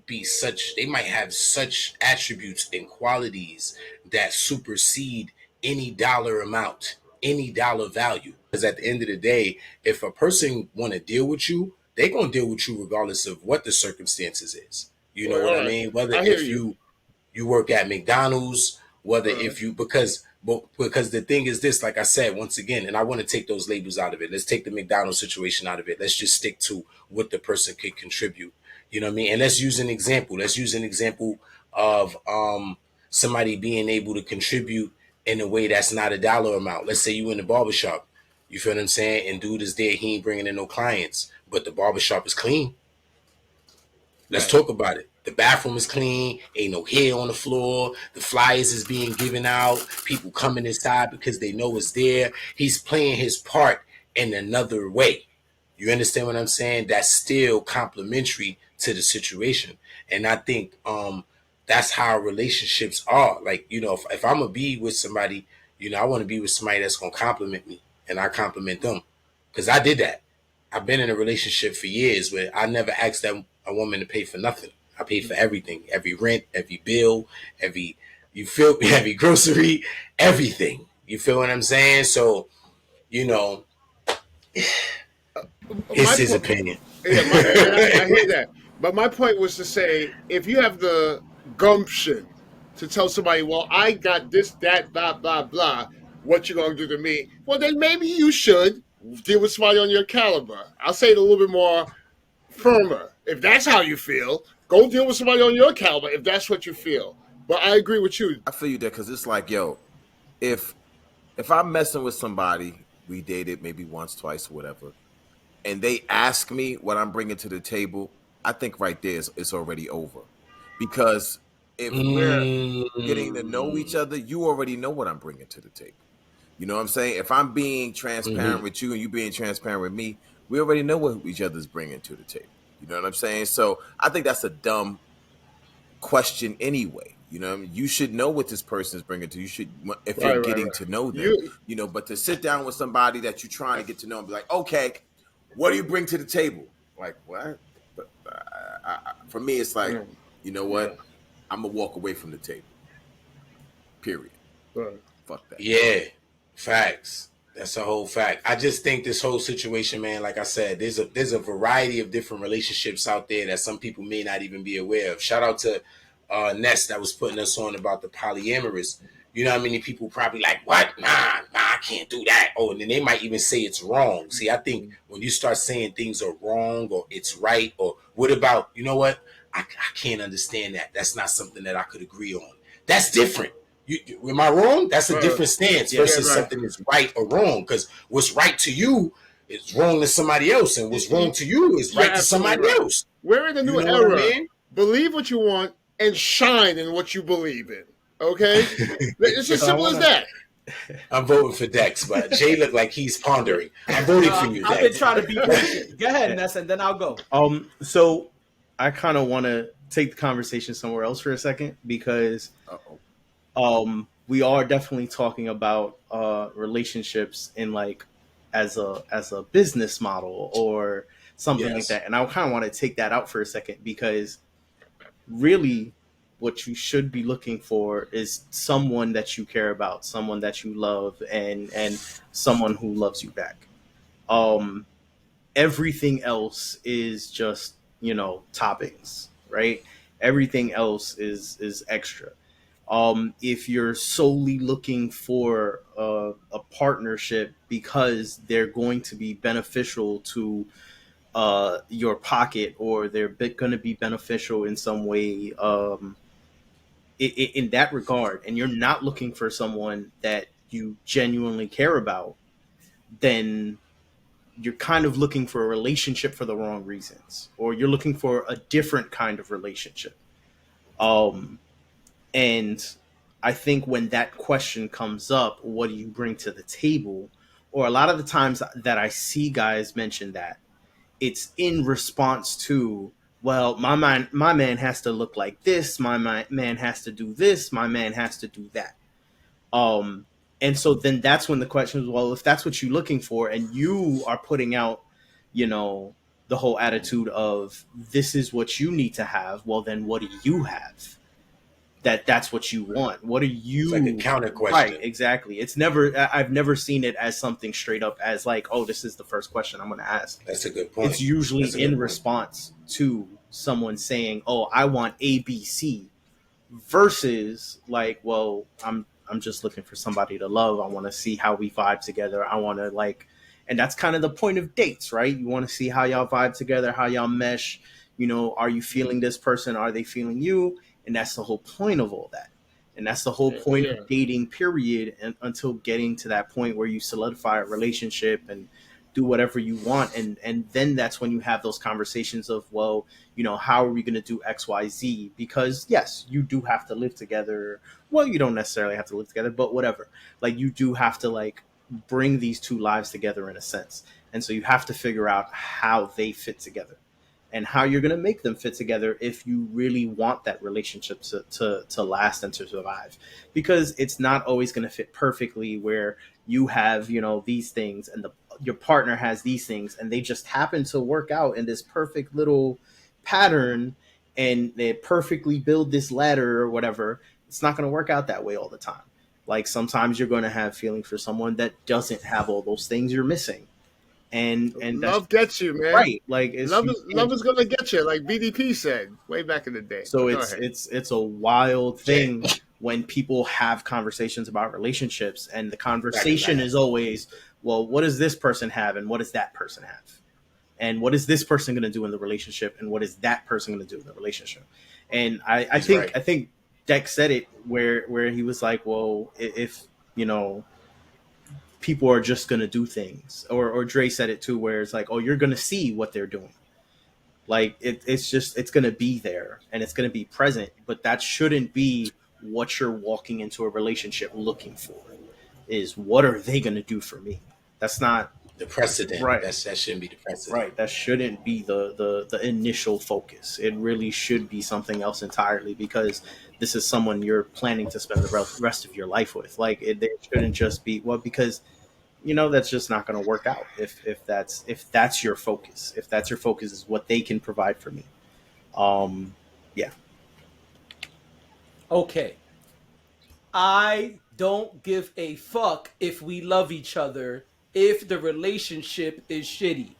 have such attributes and qualities that supersede any dollar amount, any dollar value. Because at the end of the day, if a person want to deal with you, they're going to deal with you regardless of what the circumstances is. You know what I mean? Whether if you work at McDonald's, whether if you because the thing is this, like I said once again, and I want to take those labels out of it. Let's take the McDonald's situation out of it. Let's just stick to what the person could contribute. You know what I mean? And let's use an example. Let's use an example of somebody being able to contribute in a way that's not a dollar amount. Let's say you in the barbershop. You feel what I'm saying? And dude is there, he ain't bringing in no clients, but the barbershop is clean. Let's talk about it. The bathroom is clean. Ain't no hair on the floor. The flyers is being given out. People coming inside because they know it's there. He's playing his part in another way. You understand what I'm saying? That's still complementary to the situation. And I think that's how relationships are. Like, you know, if I'm going to be with somebody, you know, I want to be with somebody that's going to compliment me and I compliment them. Because I did that. I've been in a relationship for years where I never asked a woman to pay for nothing. I paid for everything, every rent, every bill, every grocery, everything. You feel what I'm saying? So, you know, it's his opinion. Yeah, I hear that. But my point was to say, if you have the gumption to tell somebody, well, I got this, that, blah, blah, blah, what you going to do to me? Well, then maybe you should deal with somebody on your caliber. I'll say it a little bit more firmer. If that's how you feel, go deal with somebody on your caliber if that's what you feel. But I agree with you. I feel you there because it's like, yo, if I'm messing with somebody, we dated maybe once, twice, or whatever, and they ask me what I'm bringing to the table, I think right there it's already over. Because if we're getting to know each other, you already know what I'm bringing to the table. You know what I'm saying? If I'm being transparent with you and you being transparent with me, we already know what each other's bringing to the table. You know what I'm saying? So I think that's a dumb question anyway. You know what I mean? You should know what this person is bringing to you. Should, if you're getting to know them, you know, but to sit down with somebody that you're trying to get to know and be like, okay, what do you bring to the table? Like, what? But for me, it's like, you know what? I'm going to walk away from the table. Period. Fuck that. Yeah, facts. That's a whole fact. I just think this whole situation, man, like I said, there's a variety of different relationships out there that some people may not even be aware of. Shout out to Ness that was putting us on about the polyamorous. You know how many people probably like, what? Nah, I can't do that. Oh, and then they might even say it's wrong. See, I think when you start saying things are wrong or it's right or what about, you know what? I can't understand that. That's not something that I could agree on. That's different. Am I wrong? That's a different stance versus right. something that's right or wrong. Because what's right to you is wrong to somebody else, and what's wrong to you is right to somebody else. We're in a new You know what I era. mean? Believe what you want and shine in what you believe in. Okay? It's as simple as that. I'm voting for Dex, but Jay looked like he's pondering. I'm voting for you, I've Dex. been trying to be patient. Go ahead, Ness, and then I'll go. So I kind of want to take the conversation somewhere else for a second because we are definitely talking about relationships in like as a business model or something like that, and I kind of want to take that out for a second because really what you should be looking for is someone that you care about, someone that you love, and someone who loves you back. Everything else is just, toppings, right? Everything else is extra. If you're solely looking for a partnership because they're going to be beneficial to your pocket or they're going to be beneficial in some way, in that regard, and you're not looking for someone that you genuinely care about, then you're kind of looking for a relationship for the wrong reasons, or you're looking for a different kind of relationship. And I think when that question comes up, what do you bring to the table? Or a lot of the times that I see guys mention that, it's in response to, well, my man has to look like this, man has to do this, my man has to do that. Um, and so then that's when the question is, well, if that's what you're looking for, and you are putting out, the whole attitude of this is what you need to have, well, then what do you have? That's what you want. What are you? It's like a counter question. Right, exactly. It's never. I've never seen it as something straight up as like, oh, this is the first question I'm going to ask. That's a good point. It's usually in response to someone saying, oh, I want A, B, C, versus like, well, I'm just looking for somebody to love. I want to see how we vibe together. I want to like, and that's kind of the point of dates, right? You want to see how y'all vibe together, how y'all mesh. Are you feeling this person? Are they feeling you? And that's the whole point of all that. And that's the whole point of dating, period, and until getting to that point where you solidify a relationship and do whatever you want. And then that's when you have those conversations of, well, how are we going to do X, Y, Z? Because yes, you do have to live together. Well, you don't necessarily have to live together, but whatever. Like, you do have to like bring these two lives together in a sense. And so you have to figure out how they fit together and how you're going to make them fit together if you really want that relationship to last and to survive. Because it's not always going to fit perfectly where you have, these things and your partner has these things and they just happen to work out in this perfect little pattern and they perfectly build this ladder or whatever. It's not going to work out that way all the time. Like, sometimes you're going to have feelings for someone that doesn't have all those things you're missing. And love gets you, man. Right? Like, love is gonna get you, like BDP said way back in the day. So it's a wild thing when people have conversations about relationships, and the conversation is always, well, what does this person have, and what does that person have, and what is this person going to do in the relationship, and what is that person going to do in the relationship? And I think Dex said it where he was like, well, if people are just going to do things, or Dre said it too, where it's like, oh, you're going to see what they're doing. Like, it's going to be there and it's going to be present, but that shouldn't be what you're walking into a relationship looking for. Is what are they going to do for me? That's not the precedent. Right. That shouldn't be the precedent. Right. That shouldn't be the initial focus. It really should be something else entirely, because this is someone you're planning to spend the rest of your life with. Like, they shouldn't just be, well, because that's just not going to work out if that's your focus. If that's your focus is what they can provide for me. Yeah. Okay. I don't give a fuck if we love each other if the relationship is shitty.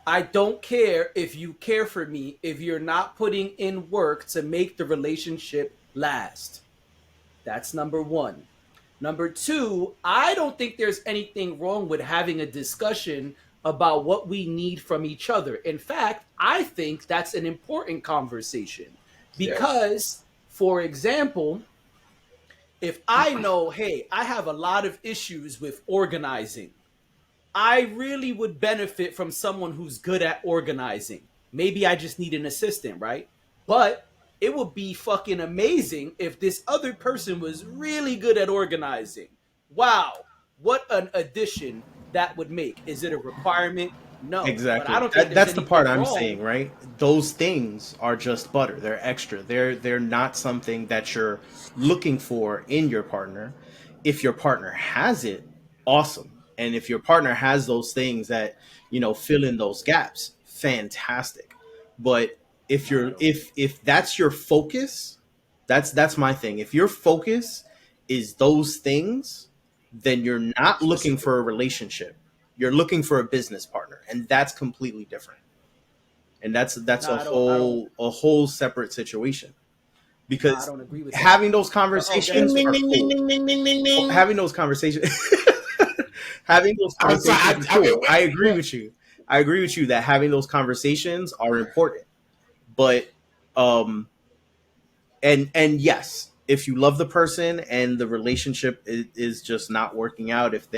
I don't care if you care for me if you're not putting in work to make the relationship last. That's number one. Number two, I don't think there's anything wrong with having a discussion about what we need from each other. In fact, I think that's an important conversation because, for example, if I know, hey, I have a lot of issues with organizing, I really would benefit from someone who's good at organizing. Maybe I just need an assistant, right? But it would be fucking amazing if this other person was really good at organizing. Wow, what an addition that would make. Is it a requirement? No. Exactly. But I don't think That's the part I'm wrong. saying, right? Those things are just butter. They're extra. They're not something that you're looking for in your partner. If your partner has it, awesome. And if your partner has those things that, fill in those gaps, fantastic. But if that's your focus, that's my thing. If your focus is those things, then you're not looking for a relationship. You're looking for a business partner, and that's completely different. And that's a whole separate situation. Because I don't agree with having those conversations are cool. Having those conversations having those conversations are cool. I agree with you. I agree with you that having those conversations are important. But and yes, if you love the person and the relationship is just not working out, if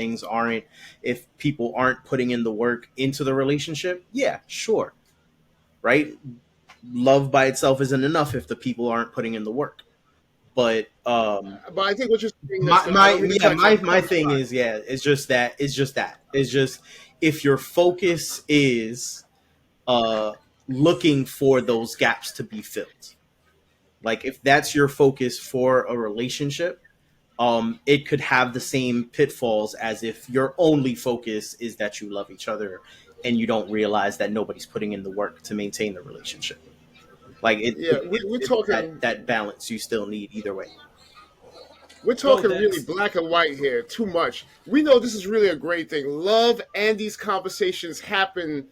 people aren't putting in the work into the relationship, yeah, sure. Right? Love by itself isn't enough if the people aren't putting in the work. But I think what you're saying my thing is it's just if your focus is looking for those gaps to be filled, like if that's your focus for a relationship, it could have the same pitfalls as if your only focus is that you love each other and you don't realize that nobody's putting in the work to maintain the relationship. Like we're talking that balance you still need either way. We're talking really black and white here, too much. We know this is really a great thing. Love and these conversations happen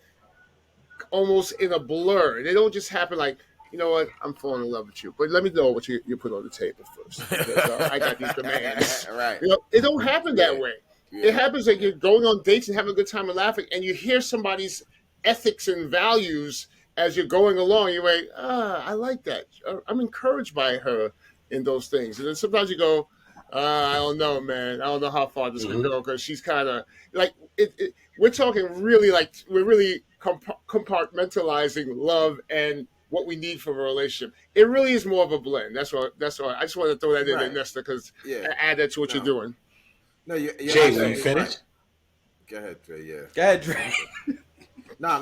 almost in a blur. They don't just happen like, you know what, I'm falling in love with you, but let me know what you put on the table first. Because, I got these demands. Right. It don't happen that way. Yeah. It happens like you're going on dates and having a good time and laughing, and you hear somebody's ethics and values as you're going along. You're like, I like that. I'm encouraged by her in those things. And then sometimes you go, I don't know, man. I don't know how far this can go because she's kind of like we're talking really like we're really compartmentalizing love and what we need from a relationship. It really is more of a blend. That's why I just want to throw that in there, Nesta, because add that to what you're doing. No, you're Jay, will you finish? Right. Go ahead, Dre. Yeah. Go ahead, Dre. Nah.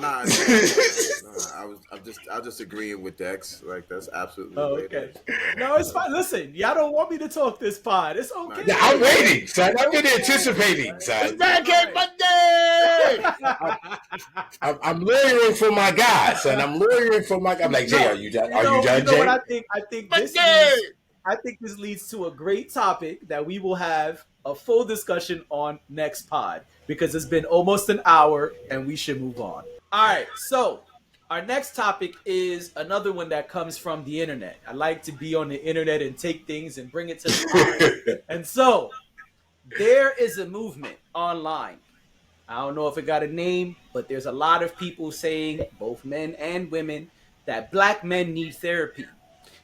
I'm just agreeing with Dex. Like that's absolutely. Okay. No, it's fine. Listen, y'all don't want me to talk this pod. It's okay. Yeah, I'm waiting, son. I've been anticipating, son. It's Pancake Monday. I'm lawyering for my guy, son. I'm like, Jay, are you done? Are you done, Jay? Jay? What I think this leads to a great topic that we will have a full discussion on next pod because it's been almost an hour and we should move on. All right, so our next topic is another one that comes from the internet. I like to be on the internet and take things and bring it to the pod. And so there is a movement online. I don't know if it got a name, but there's a lot of people saying, both men and women, that black men need therapy.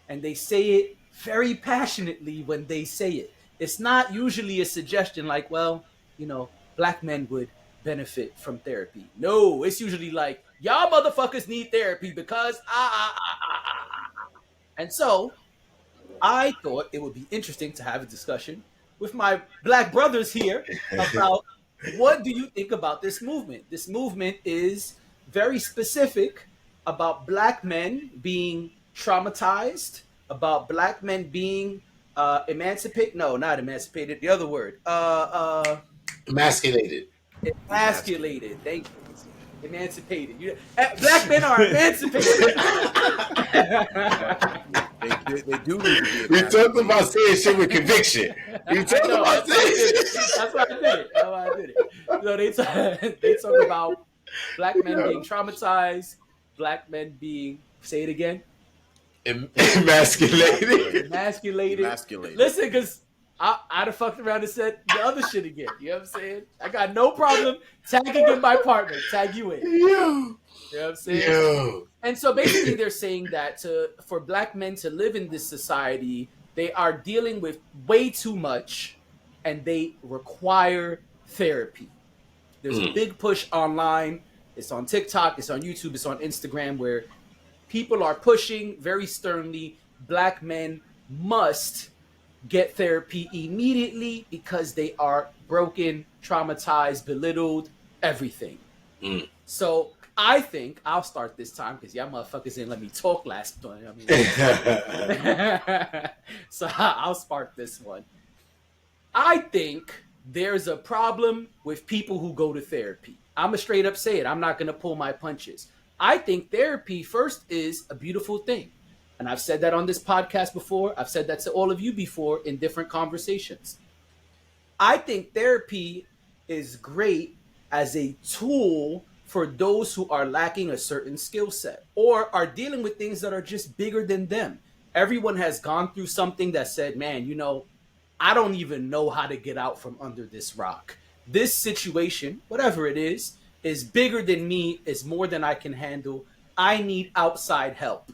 And they say it very passionately when they say it. It's not usually a suggestion like, well, black men would benefit from therapy. No, it's usually like, y'all motherfuckers need therapy because And so I thought it would be interesting to have a discussion with my black brothers here about what do you think about this movement? This movement is very specific about black men being traumatized, about black men being emancipated. No, not emancipated. The other word. Emasculated. Emasculated. Thank you. Emancipated. Black men are emancipated. They do need to be. We talked about saying shit with conviction. That's why I did it. No, they talk about Black men being traumatized, black men being, say it again, Emasculated. emasculated. Emasculated. Listen, because I'd have fucked around and said the other shit again. You know what I'm saying? I got no problem tagging in my partner. Tag you in. Yo. You know what I'm saying? Yo. And so basically they're saying that for black men to live in this society, they are dealing with way too much and they require therapy. There's a big push online. It's on TikTok, it's on YouTube, it's on Instagram, where people are pushing very sternly black men must get therapy immediately because they are broken, traumatized, belittled, everything. So I think I'll start this time because y'all motherfuckers didn't let me talk last time. So I'll spark this one. I think there's a problem with people who go to therapy. I'm going to straight up say it. I'm not going to pull my punches. I think therapy first is a beautiful thing. And I've said that on this podcast before. I've said that to all of you before in different conversations. I think therapy is great as a tool for those who are lacking a certain skill set or are dealing with things that are just bigger than them. Everyone has gone through something that said, man, you know, I don't even know how to get out from under this rock. This situation, whatever it is bigger than me, is more than I can handle. I need outside help.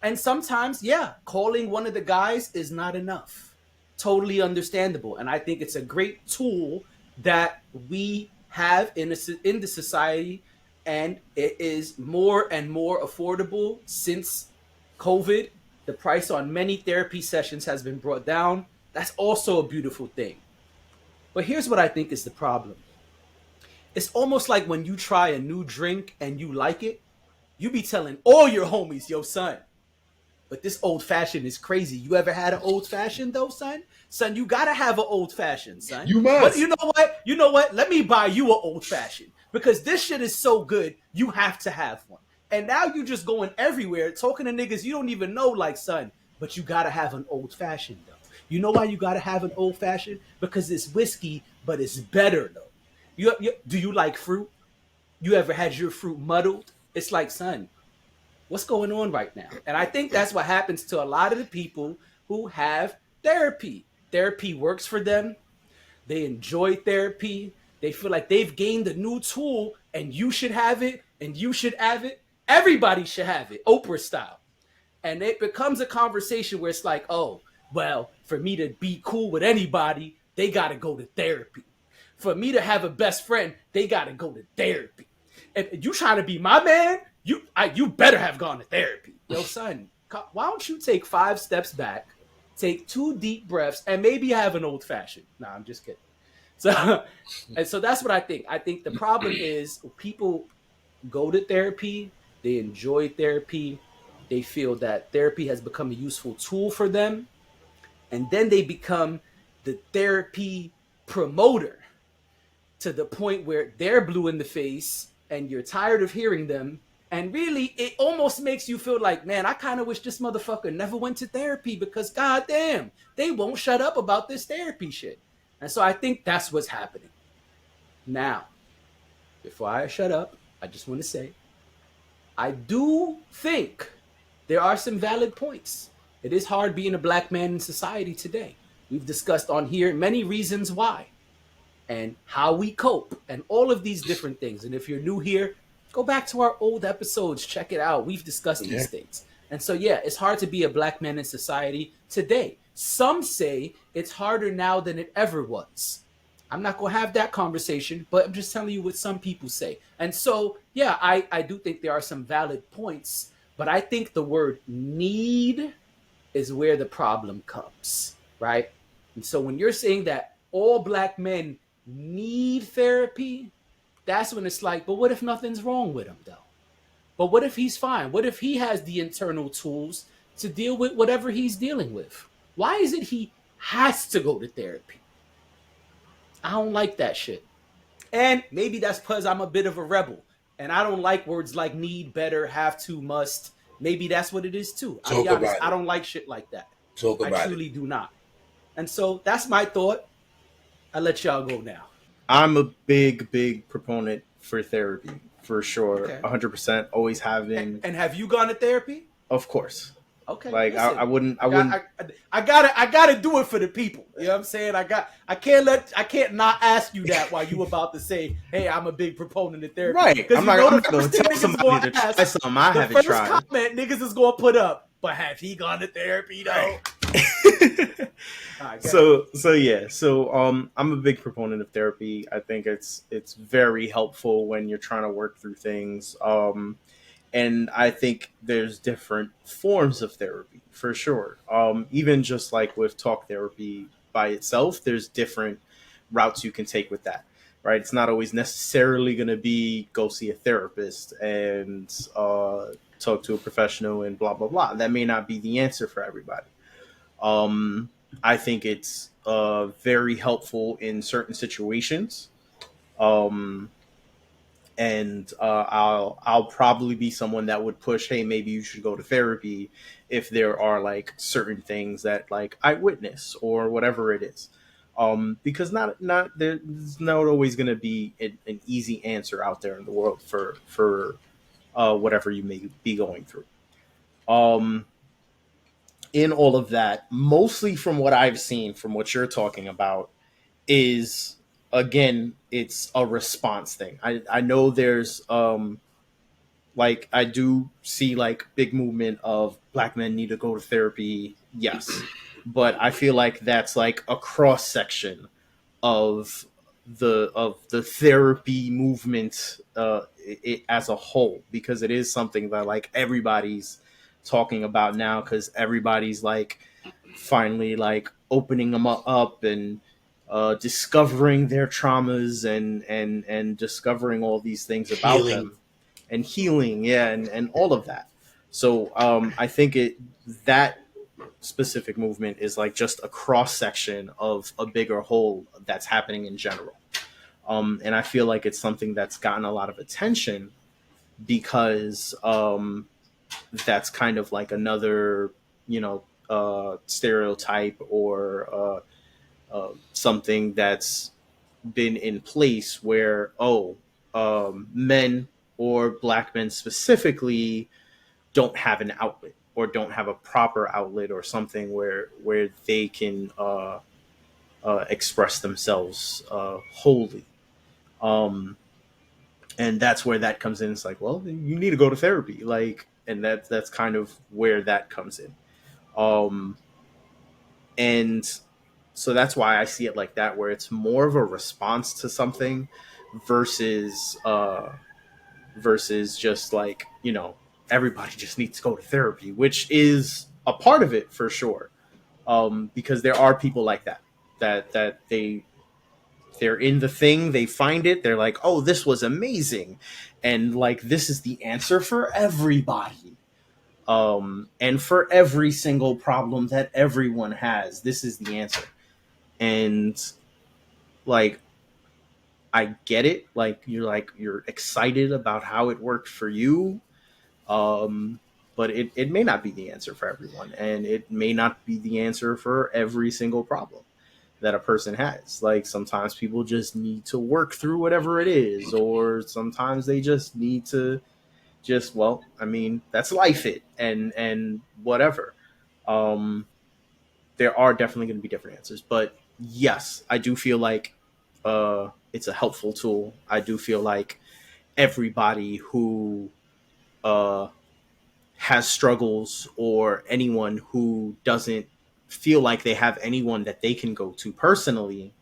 And sometimes, yeah, calling one of the guys is not enough. Totally understandable. And I think it's a great tool that we have in the society, and it is more and more affordable since COVID. The price on many therapy sessions has been brought down. That's also a beautiful thing. But here's what I think is the problem. It's almost like when you try a new drink and you like it, you be telling all your homies, yo, son, but this old fashioned is crazy. You ever had an old fashioned though, son? Son, you gotta have an old fashioned, son. You must. But you know what? You know what? Let me buy you an old fashioned because this shit is so good. You have to have one. And now you just going everywhere talking to niggas you don't even know, like, son, but you gotta have an old fashioned though. You know why you gotta have an old fashioned? Because it's whiskey, but it's better though. Do you like fruit? You ever had your fruit muddled? It's like, son, what's going on right now? And I think that's what happens to a lot of the people who have therapy. Therapy works for them. They enjoy therapy. They feel like they've gained a new tool and you should have it and you should have it. Everybody should have it, Oprah style. And it becomes a conversation where it's like, oh, well, for me to be cool with anybody, they got to go to therapy. For me to have a best friend, they got to go to therapy. If you trying to be my man, you better have gone to therapy. Yo, son, why don't you take 5 steps back, take 2 deep breaths, and maybe have an old fashioned? Nah, I'm just kidding. So that's what I think. I think the problem is people go to therapy, they enjoy therapy, they feel that therapy has become a useful tool for them, and then they become the therapy promoter to the point where they're blue in the face and you're tired of hearing them. And really, it almost makes you feel like, man, I kind of wish this motherfucker never went to therapy because goddamn, they won't shut up about this therapy shit. And so I think that's what's happening. Now, before I shut up, I just want to say, I do think there are some valid points. It is hard being a black man in society today. We've discussed on here many reasons why and how we cope and all of these different things. And if you're new here, go back to our old episodes, check it out. We've discussed these things. And so, yeah, it's hard to be a black man in society today. Some say it's harder now than it ever was. I'm not going to have that conversation, but I'm just telling you what some people say. And so, yeah, I do think there are some valid points, but I think the word need is where the problem comes, right? And so when you're saying that all black men need therapy, that's when it's like, but what if nothing's wrong with him though? But what if he's fine? What if he has the internal tools to deal with whatever he's dealing with? Why is it he has to go to therapy? I don't like that shit. And maybe that's because I'm a bit of a rebel and I don't like words like need, better, have to, must. Maybe that's what it is too. I'll be honest, I don't like shit like that. I truly do not. And so that's my thought. I'll let y'all go now. I'm a big proponent for therapy for sure. Okay. 100%. Always have been. And have you gone to therapy? Of course. Okay. Like listen, I wouldn't. I gotta do it for the people. You know what I'm saying? I can't not ask you that while you about to say, hey, I'm a big proponent of therapy. Right. Because I'm you not know the going first to thing tell niggas somebody to gonna try ask, something I the haven't first tried. comment niggas is gonna put up, but have he gone to therapy though? So I'm a big proponent of therapy. I think it's very helpful when you're trying to work through things. And I think there's different forms of therapy for sure. Even just like with talk therapy by itself, there's different routes you can take with that. Right? It's not always necessarily going to be go see a therapist and talk to a professional and blah blah blah. That may not be the answer for everybody. I think it's very helpful in certain situations. Um, and I'll probably be someone that would push, hey, maybe you should go to therapy if there are like certain things that like I witness or whatever it is. Because not there's not always going to be an easy answer out there in the world for whatever you may be going through. Um, in all of that, mostly from what I've seen, from what you're talking about, is again, it's a response thing. I know there's like I do see like big movement of black men need to go to therapy, yes. But I feel like that's like a cross section of the therapy movement as a whole, because it is something that like everybody's talking about now, because everybody's like finally like opening them up and discovering their traumas and discovering all these things about Healing. them and healing, yeah, and all of that. So I think that specific movement is like just a cross section of a bigger whole that's happening in general. And I feel like it's something that's gotten a lot of attention because that's kind of like another, stereotype or something that's been in place where, men or black men specifically don't have an outlet or don't have a proper outlet or something where they can express themselves wholly. Um, and that's where that comes in. It's like, well, you need to go to therapy, like, and that's kind of where that comes in. Um, and so that's why I see it like that, where it's more of a response to something versus just like, everybody just needs to go to therapy, which is a part of it for sure. Because there are people like that they're in the thing, they find it, they're like, oh, this was amazing, and like this is the answer for everybody. And for every single problem that everyone has, this is the answer. And like, I get it. Like you're excited about how it worked for you. But it may not be the answer for everyone, and it may not be the answer for every single problem that a person has. Like sometimes people just need to work through whatever it is, or sometimes they just need to that's life and whatever. Um, there are definitely going to be different answers, but yes, I do feel like it's a helpful tool. I do feel like everybody who uh, has struggles, or anyone who doesn't feel like they have anyone that they can go to personally,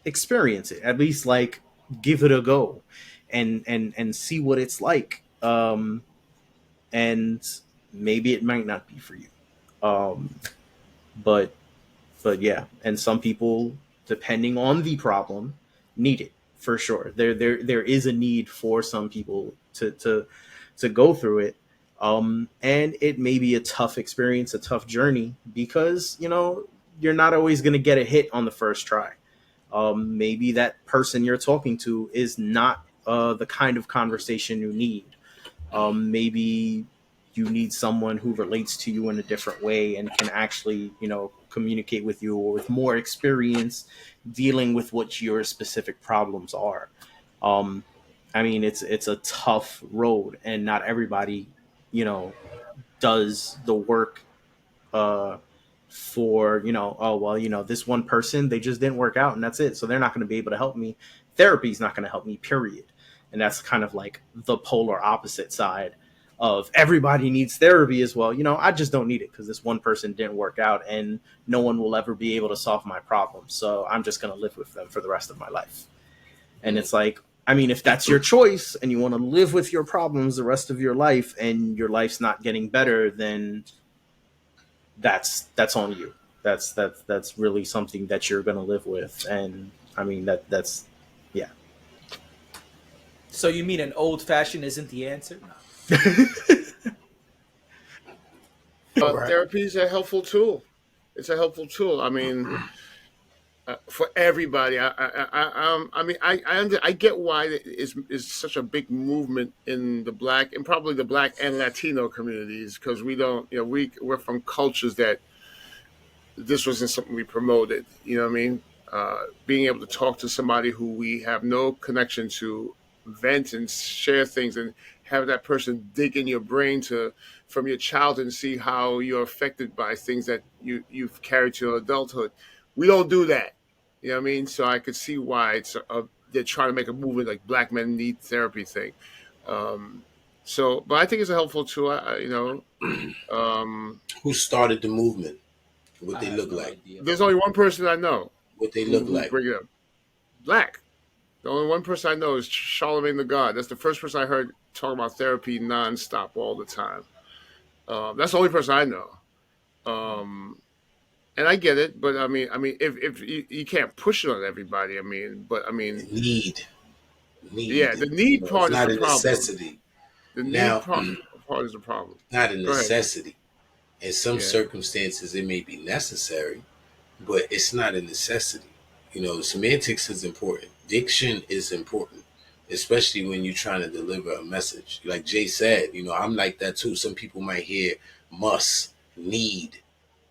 experience it, at least like give it a go and see what it's like. And maybe it might not be for you. Um, but yeah, and some people, depending on the problem, need it for sure. There is a need for some people to go through it. And it may be a tough experience, a tough journey, because you're not always going to get a hit on the first try. Maybe that person you're talking to is not the kind of conversation you need. Maybe you need someone who relates to you in a different way and can actually, communicate with you, or with more experience dealing with what your specific problems are. I mean, it's a tough road, and not everybody, you know, does the work uh, for, oh well, this one person, they just didn't work out and that's it, so they're not going to be able to help me. Therapy is not going to help me, period. And that's kind of like the polar opposite side of everybody needs therapy as well. I just don't need it because this one person didn't work out, and no one will ever be able to solve my problem, so I'm just going to live with them for the rest of my life. And it's like, I mean, if that's your choice and you want to live with your problems the rest of your life and your life's not getting better, then that's on you. That's really something that you're going to live with. And I mean, that's yeah. So you mean an old fashioned isn't the answer? No. Right. Therapy is a helpful tool. It's a helpful tool. I mean, for everybody. I get why it is such a big movement in the black and probably the black and Latino communities, because we don't, we're from cultures that this wasn't something we promoted. You know what I mean? Being able to talk to somebody who we have no connection to, vent and share things, and have that person dig in your brain from your childhood and see how you're affected by things that you've carried to adulthood. We don't do that. You know what I mean? So I could see why they're trying to make a movement like Black Men Need Therapy thing. But I think it's a helpful tool. Who started the movement? What I they have look no like? idea. There's only one person I know What they who look like? bring it up. Black. The only one person I know is Charlemagne the God. That's the first person I heard talk about therapy nonstop all the time. That's the only person I know. And I get it, but I mean, if you can't push it on everybody, but Need. yeah, the need It's part is not the a problem. necessity. The need Now, part is the problem. not a Go ahead. necessity. In some Yeah. circumstances, it may be necessary, but it's not a necessity. Semantics is important. Diction is important, especially when you're trying to deliver a message. Like Jay said, I'm like that too. Some people might hear must, need,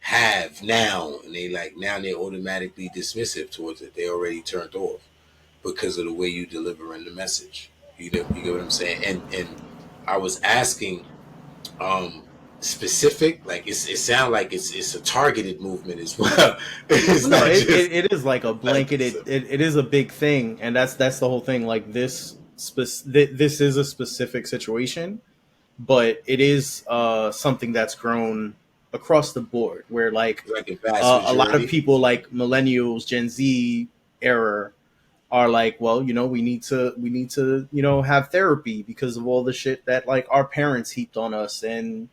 have, now, and now they're automatically dismissive towards it. They already turned off because of the way you deliver in the message. You get what I'm saying? And I was asking um specific, like it sounds like it's a targeted movement as well. It's No, not it, just it, it is like a blanketed. It is a big thing, and that's the whole thing. Like this is a specific situation, but it is something that's grown across the board. Where like like a vast a lot of majority. people, like millennials, Gen Z era, are like, well, we need to have therapy because of all the shit that like our parents heaped on us, and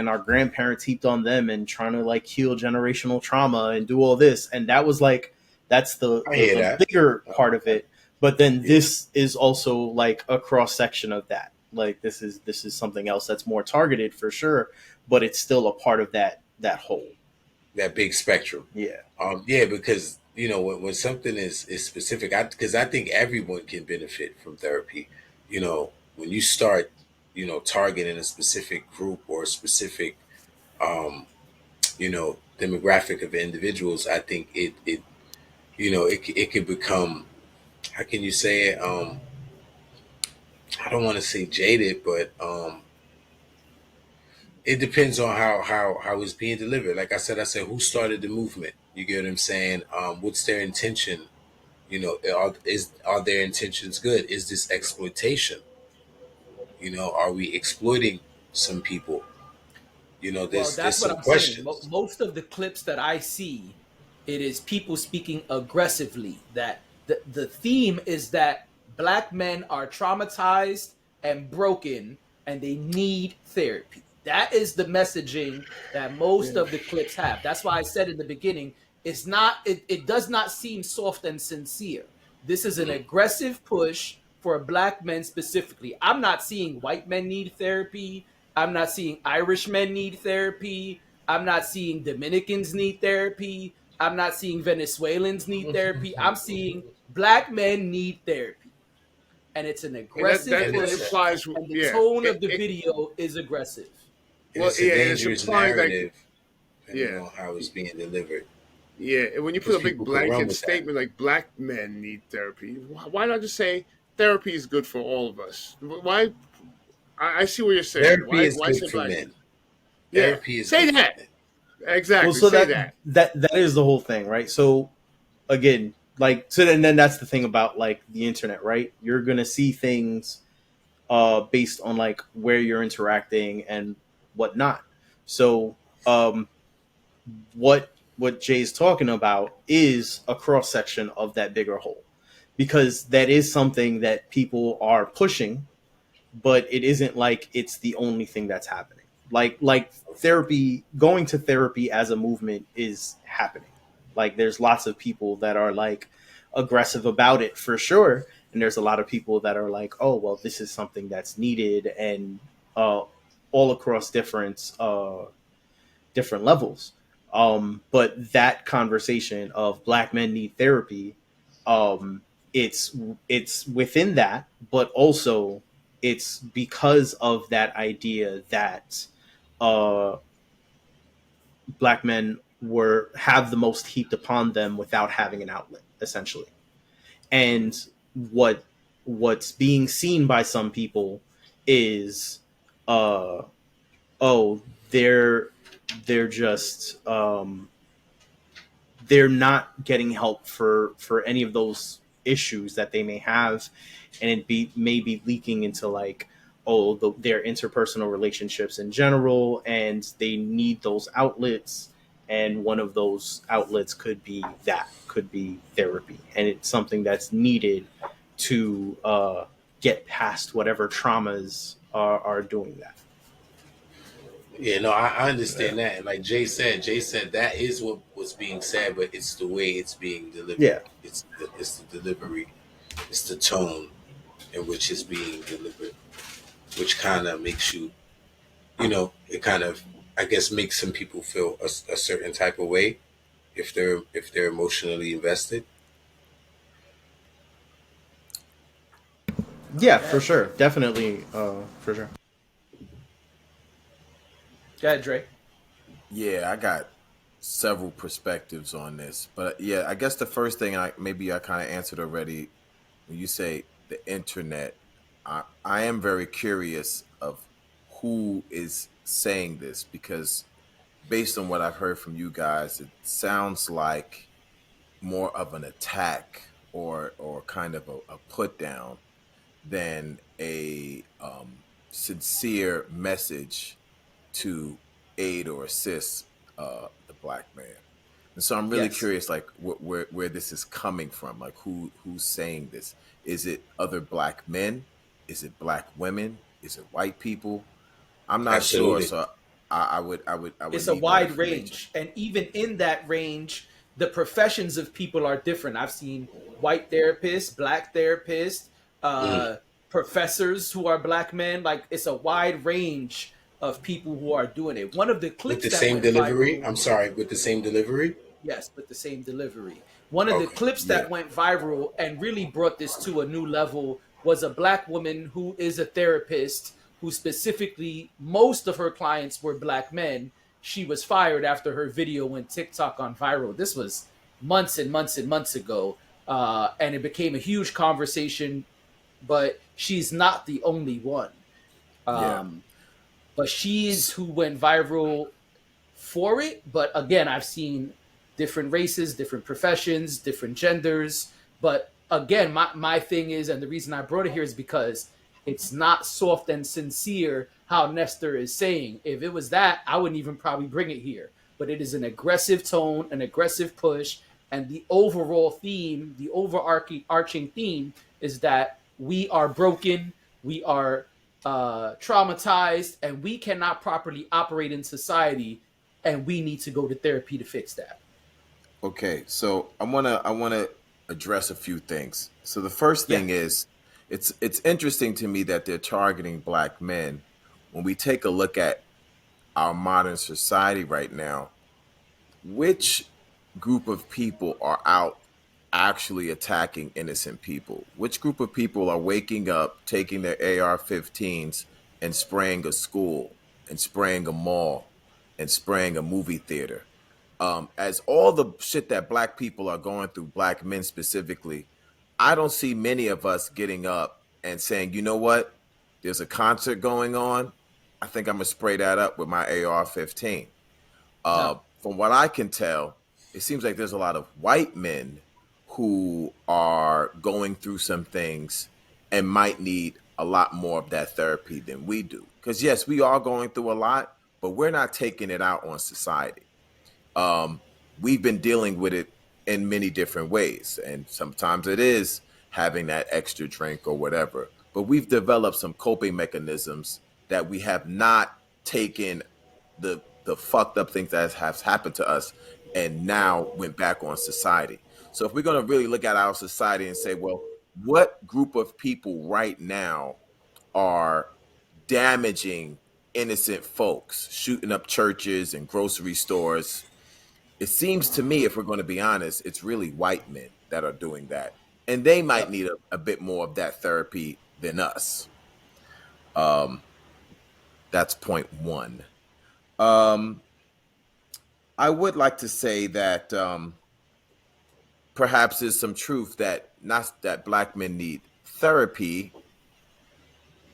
our grandparents heaped on them, and trying to like heal generational trauma and do all this. And that was like, that's I hear the that. bigger part of it. But then this is also like a cross section of that. Like this is something else that's more targeted for sure, but it's still a part of that whole. That big spectrum. Yeah. Because when something is specific, because I think everyone can benefit from therapy. When you start targeting a specific group or a specific demographic of individuals, I think it could become, how can you say it, I don't want to say jaded, but it depends on how it's being delivered. Like I said, who started the movement? You get what I'm saying? What's their intention? Are their intentions good? Is this exploitation? Are we exploiting some people? Well, There's that's what some I'm saying. questions. Most of the clips that I see, it is people speaking aggressively. That the theme is that black men are traumatized and broken, and they need therapy. That is the messaging that most of the clips have. That's why I said in the beginning, it's not. It does not seem soft and sincere. This is an aggressive push for black men specifically. I'm not seeing white men need therapy. I'm not seeing Irish men need therapy. I'm not seeing Dominicans need therapy. I'm not seeing Venezuelans need therapy. I'm seeing black men need therapy. And it's an And aggressive And that push, it's implies, and the yeah. tone of the video is aggressive. and Well, it's a yeah, and it's dangerous implying like, narrative, depending yeah. on how it's being delivered. Yeah, and when you put Because a big people could run blanket with that. statement like black men need therapy, why not just say therapy is good for all of us. Why? I see what you're saying. Therapy is Why good say for black? men. Yeah, Therapy is say good for that men. Well, exactly. so Say that that. that is the whole thing, right? So again, like, so and then that's the thing about like the internet, right? You're gonna see things based on like where you're interacting and whatnot. So um what Jay's talking about is a cross section of that bigger whole, because that is something that people are pushing, but it isn't like it's the only thing that's happening. Like therapy, going to therapy as a movement is happening. Like there's lots of people that are like aggressive about it for sure, and there's a lot of people that are like, oh well, this is something that's needed, and uh, all across different levels. But that conversation of black men need therapy, um, it's within that, but also it's because of that idea that uh, black men were have the most heaped upon them without having an outlet, essentially. And what what's being seen by some people is, uh, oh, they're just they're not getting help for any of those issues that they may have, and it be maybe leaking into like, oh, their interpersonal relationships in general, and they need those outlets, and one of those outlets could be therapy, and it's something that's needed to get past whatever traumas are doing that. Yeah, no, I understand that. And like Jay said that is what was being said, but it's the way it's being delivered. Yeah. It's the delivery, it's the tone in which it's being delivered, which kind of makes you, it kind of, I guess, makes some people feel a certain type of way if they're emotionally invested. Yeah, for sure, definitely, for sure. Go ahead, Dre. Yeah, I got several perspectives on this, but yeah, I guess the first thing I kind of answered already when you say the internet. I am very curious of who is saying this because based on what I've heard from you guys, it sounds like more of an attack or kind of a put down than a sincere message to aid or assist the black man. And so I'm really Yes. curious, like where this is coming from, like who's saying this? Is it other black men? Is it black women? Is it white people? I'm not sure. Absolutely. So I would It's a need more wide information. range, and even in that range the professions of people are different. I've seen white therapists, black therapists, Mm. uh, professors who are black men. Like, it's a wide range of people who are doing it. One of the With clips the that same went delivery. viral, I'm sorry, with the same delivery. yes, with the same delivery, one of the Okay. clips Yeah. that went viral and really brought this to a new level was a black woman who is a therapist, who specifically, most of her clients were black men. She was fired after her video went TikTok on viral. This was months and months and months ago, and it became a huge conversation. But she's not the only one. Yeah. Um, but she's who went viral for it. But again, I've seen different races, different professions, different genders. But again, my thing is, and the reason I brought it here is because it's not soft and sincere how Nestor is saying. If it was that, I wouldn't even probably bring it here. But it is an aggressive tone, an aggressive push, and the overall theme, the overarching theme is that we are broken, we are traumatized, and we cannot properly operate in society, and we need to go to therapy to fix that. Okay. So I wanna address a few things. So the first Yeah. thing is it's interesting to me that they're targeting black men. When we take a look at our modern society right now, which group of people are out actually attacking innocent people? Which group of people are waking up, taking their AR-15s and spraying a school and spraying a mall and spraying a movie theater? As all the shit that black people are going through, black men specifically, I don't see many of us getting up and saying, you know what? There's a concert going on. I think I'm gonna spray that up with my AR-15. No. From what I can tell, it seems like there's a lot of white men who are going through some things and might need a lot more of that therapy than we do. Because yes, we are going through a lot, but we're not taking it out on society. Um, we've been dealing with it in many different ways, and sometimes it is having that extra drink or whatever. But we've developed some coping mechanisms that we have not taken the fucked up things that have happened to us and now went back on society. So if we're going to really look at our society and say, well, what group of people right now are damaging innocent folks, shooting up churches and grocery stores? It seems to me, if we're going to be honest, it's really white men that are doing that. And they might need a bit more of that therapy than us. That's point one. Um, I would like to say that perhaps there's some truth that not that black men need therapy.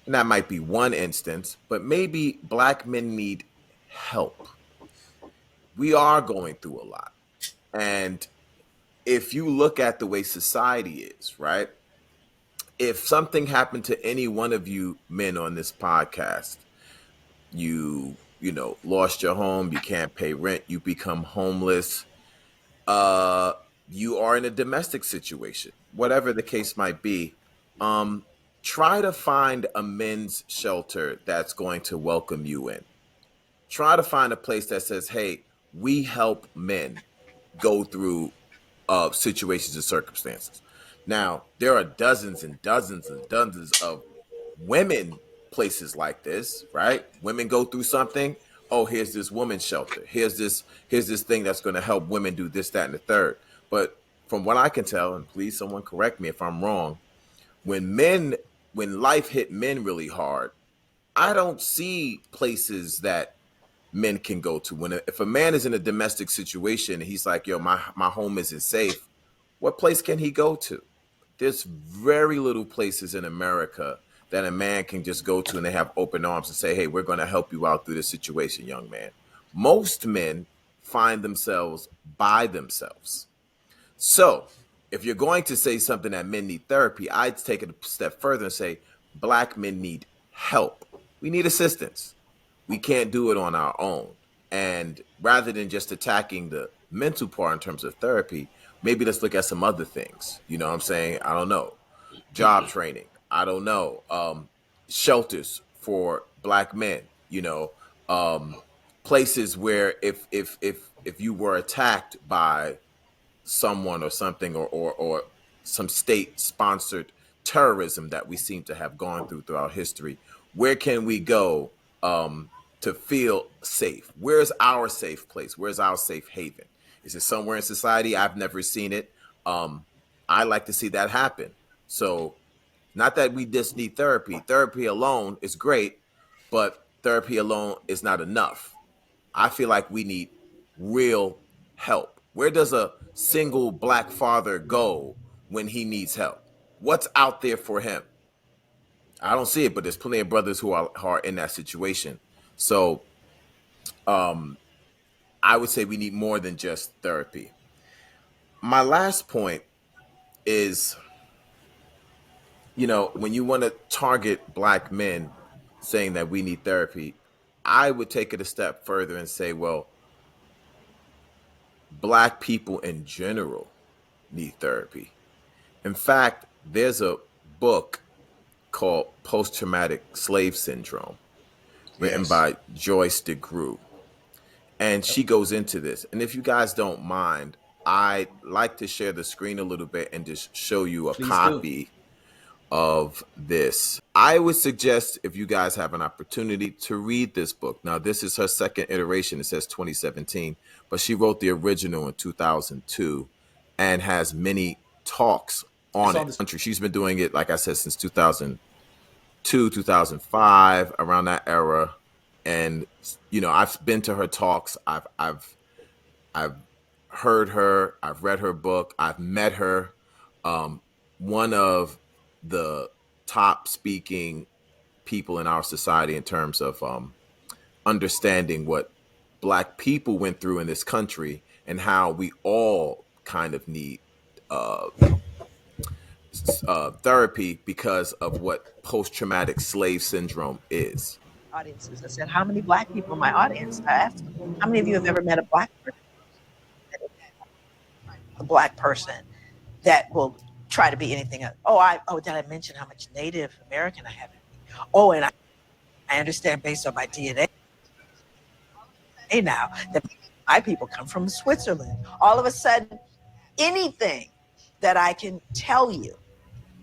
And that might be one instance, but maybe black men need help. We are going through a lot. And if you look at the way society is, right? If something happened to any one of you men on this podcast, you lost your home, you can't pay rent, you become homeless, uh you are in a domestic situation, whatever the case might be, um try to find a men's shelter that's going to welcome you in. Try to find a place that says, hey, we help men go through situations and circumstances. Now, there are dozens and dozens and dozens of women places like this, right? Women go through something. Oh, here's this women's shelter. Here's this thing that's going to help women do this, that, and the third. But from what I can tell, and please someone correct me if I'm wrong, when life hit men really hard, I don't see places that men can go to. If a man is in a domestic situation and he's like, yo, my home isn't safe, what place can he go to? There's very little places in America that a man can just go to and they have open arms and say, hey, we're going to help you out through this situation, young man. Most men find themselves by themselves. So if you're going to say something that men need therapy, I'd take it a step further and say black men need help. We need assistance. We can't do it on our own. And rather than just attacking the mental part in terms of therapy, maybe let's look at some other things. You know what I'm saying? I don't know. Job training. I don't know. Shelters for black men. Um, places where if you were attacked by someone or something, or some state sponsored terrorism that we seem to have gone throughout history, where can we go to feel safe? Where's our safe place? Where's our safe haven? Is it somewhere in society? I've never seen it. I like to see that happen. So not that we just need therapy. Therapy alone is great, but therapy alone is not enough. I feel like we need real help. Where does a single black father go when he needs help? What's out there for him? I don't see it, but there's plenty of brothers who are in that situation. So I would say we need more than just therapy. My last point is, when you want to target black men saying that we need therapy, I would take it a step further and say, well, black people in general need therapy. In fact, there's a book called Post-Traumatic Slave Syndrome written by Joyce DeGruy. And she goes into this. And if you guys don't mind, I'd like to share the screen a little bit and just show you a Please copy of this. I would suggest, if you guys have an opportunity, to read this book. Now, this is her second iteration. It says 2017, but she wrote the original in 2002 and has many talks on it. She's been doing it, like I said, since 2002, 2005, around that era. And I've been to her talks. I've heard her. I've read her book. I've met her. one of the top speaking people in our society in terms of understanding what Black people went through in this country and how we all kind of need uh, therapy because of what post-traumatic slave syndrome is. Audiences. I said, how many Black people in my audience? I asked them, how many of you have ever met a Black person? A Black person that will try to be anything else. Did I mention how much Native American I have? Oh, and I understand based on my DNA now that my people come from Switzerland. All of a sudden, anything that I can tell you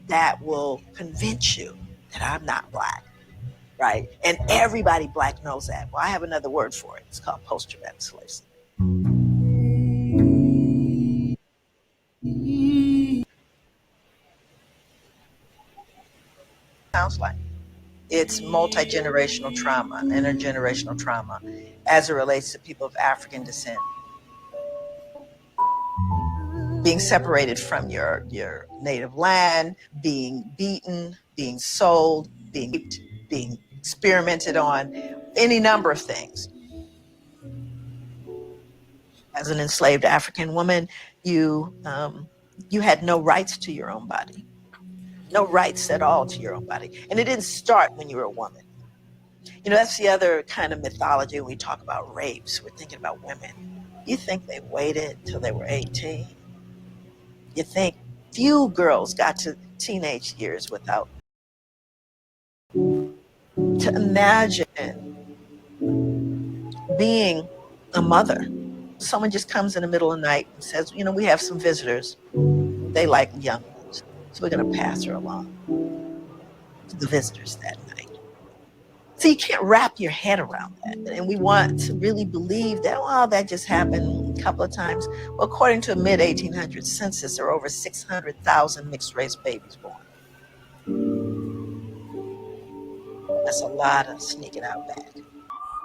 that will convince you that I'm not Black, right? And everybody Black knows that. Well, I have another word for it. It's called post-traumatic slave syndrome. Sounds like it's multi-generational trauma, intergenerational trauma, as it relates to people of African descent. Being separated from your native land, being beaten, being sold, being experimented on, any number of things. As an enslaved African woman, you had no rights to your own body. No rights at all to your own body. And it didn't start when you were a woman. You know, that's the other kind of mythology when we talk about rapes. We're thinking about women. You think they waited till they were 18? You think few girls got to teenage years without. To imagine being a mother. Someone just comes in the middle of the night and says, you know, we have some visitors. They like young ones. So we're going to pass her along to the visitors that night. So you can't wrap your head around that. And we want to really believe that, well, that just happened a couple of times. Well, according to a mid-1800s census, there are over 600,000 mixed-race babies born. That's a lot of sneaking out back.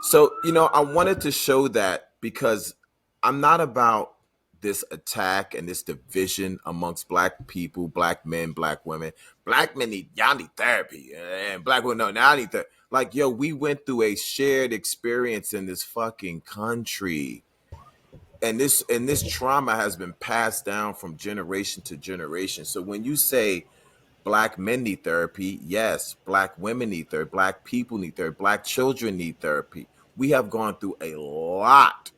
So, you know, I wanted to show that because I'm not about this attack and this division amongst Black people, Black men, Black women. Black men y'all need therapy, and Black women, no, now I need therapy. Like, yo, we went through a shared experience in this fucking country. And this trauma has been passed down from generation to generation. So when you say Black men need therapy, yes, Black women need therapy, Black people need therapy, Black children need therapy. We have gone through a lot.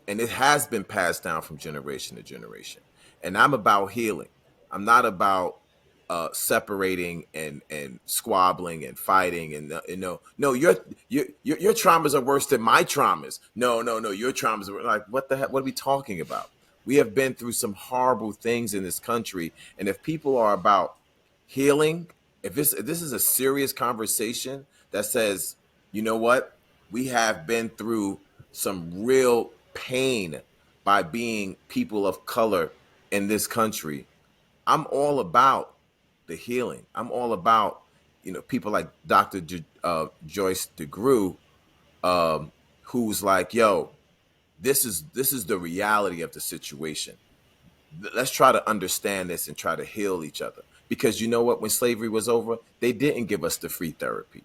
And it has been passed down from generation to generation. And I'm about healing. I'm not about separating and squabbling and fighting and no, your traumas are worse than my traumas. No, your traumas are like, what the heck? What are we talking about? We have been through some horrible things in this country, and if people are about healing, if this is a serious conversation that says, you know what, we have been through some real pain by being people of color in this country, I'm all about the healing. I'm all about, you know, people like Dr. Joyce DeGruy, who's like, yo, this is the reality of the situation. Let's try to understand this and try to heal each other. Because you know what? When slavery was over, they didn't give us the free therapy.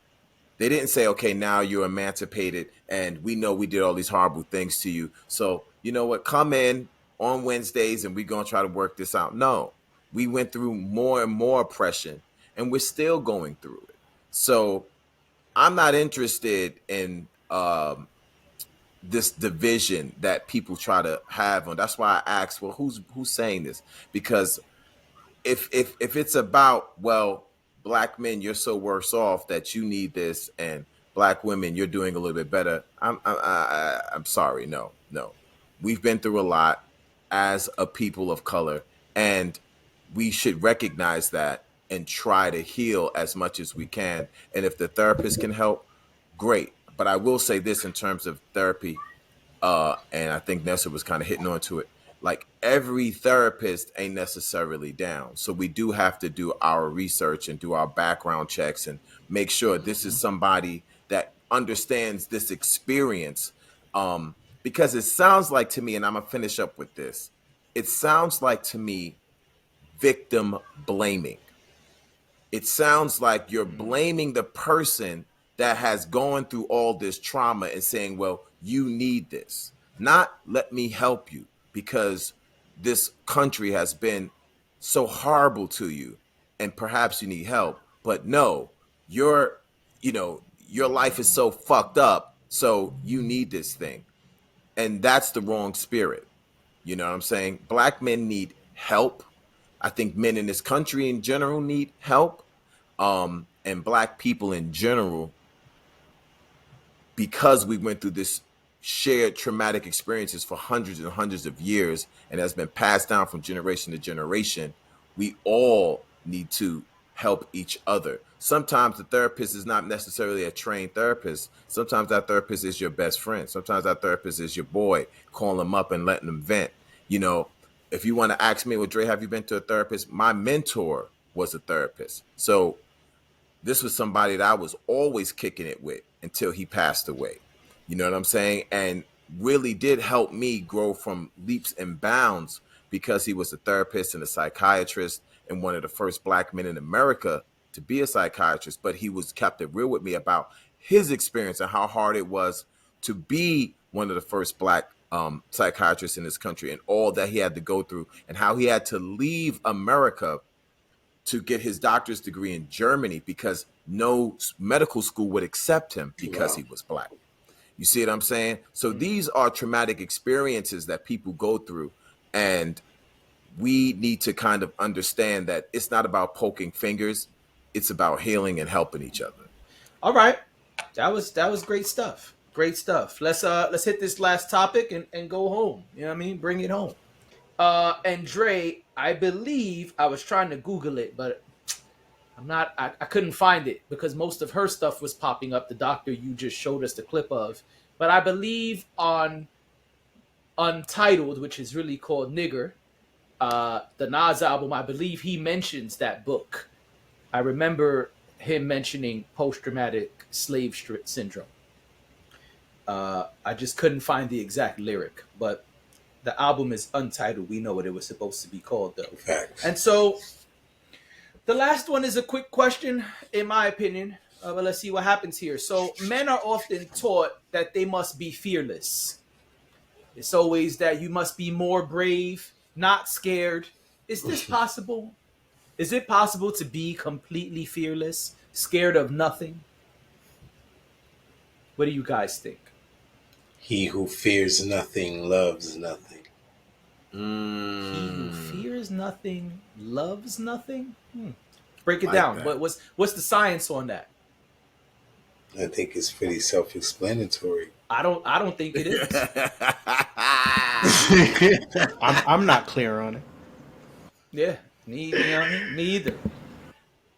They didn't say, okay, now you're emancipated and we know we did all these horrible things to you. So, you know what? Come in on Wednesdays and we're going to try to work this out. No, we went through more and more oppression and we're still going through it. So I'm not interested in this division that people try to have. And that's why I asked, well, who's saying this? Because if it's about, well, Black men, you're so worse off that you need this, and Black women, you're doing a little bit better, I'm sorry, no. We've been through a lot as a people of color, and we should recognize that and try to heal as much as we can. And if the therapist can help, great. But I will say this in terms of therapy, and I think Nessa was kind of hitting onto it. Like, every therapist ain't necessarily down. So we do have to do our research and do our background checks and make sure this is somebody that understands this experience. Because it sounds like to me, and I'm going to finish up with this, it sounds like to me victim blaming. It sounds like you're blaming the person that has gone through all this trauma and saying, well, you need this. Not let me help you because this country has been so horrible to you and perhaps you need help. But no, your your life is so fucked up, so you need this thing. And that's the wrong spirit. You know what I'm saying? Black men need help. I think men in this country in general need help. And black people in general, because we went through this shared traumatic experiences for hundreds and hundreds of years and has been passed down from generation to generation, we all need to help each other. Sometimes the therapist is not necessarily a trained therapist. Sometimes that therapist is your best friend. Sometimes that therapist is your boy, calling him up and letting him vent. You know, if you want to ask me, well, Dre, have you been to a therapist? My mentor was a therapist. So this was somebody that I was always kicking it with until he passed away. You know what I'm saying? And really did help me grow from leaps and bounds because he was a therapist and a psychiatrist and one of the first black men in America to be a psychiatrist. But he was kept it real with me about his experience and how hard it was to be one of the first black psychiatrists in this country and all that he had to go through and how he had to leave America to get his doctor's degree in Germany because no medical school would accept him because he was black. You see what I'm saying? So these are traumatic experiences that people go through, and we need to kind of understand that it's not about poking fingers. It's about healing and helping each other. All right. That was great stuff. Great stuff. Let's hit this last topic and go home. You know what I mean? Bring it home. And Dre, I believe I was trying to Google it, but I couldn't find it because most of her stuff was popping up. The doctor you just showed us the clip of, but I believe on Untitled, which is really called Nigger, the Nas album, I believe he mentions that book. I remember him mentioning post-traumatic slave syndrome. I just couldn't find the exact lyric, but the album is Untitled. We know what it was supposed to be called, though. Facts. And so the last one is a quick question, in my opinion. But let's see what happens here. So men are often taught that they must be fearless. It's always that you must be more brave, not scared. Is this possible? Is it possible to be completely fearless, scared of nothing? What do you guys think? He who fears nothing loves nothing. He who fears nothing loves nothing. Break it Like down. that. What's the science on that? I think it's pretty self-explanatory. I don't think it is. I'm not clear on it. Yeah, me either.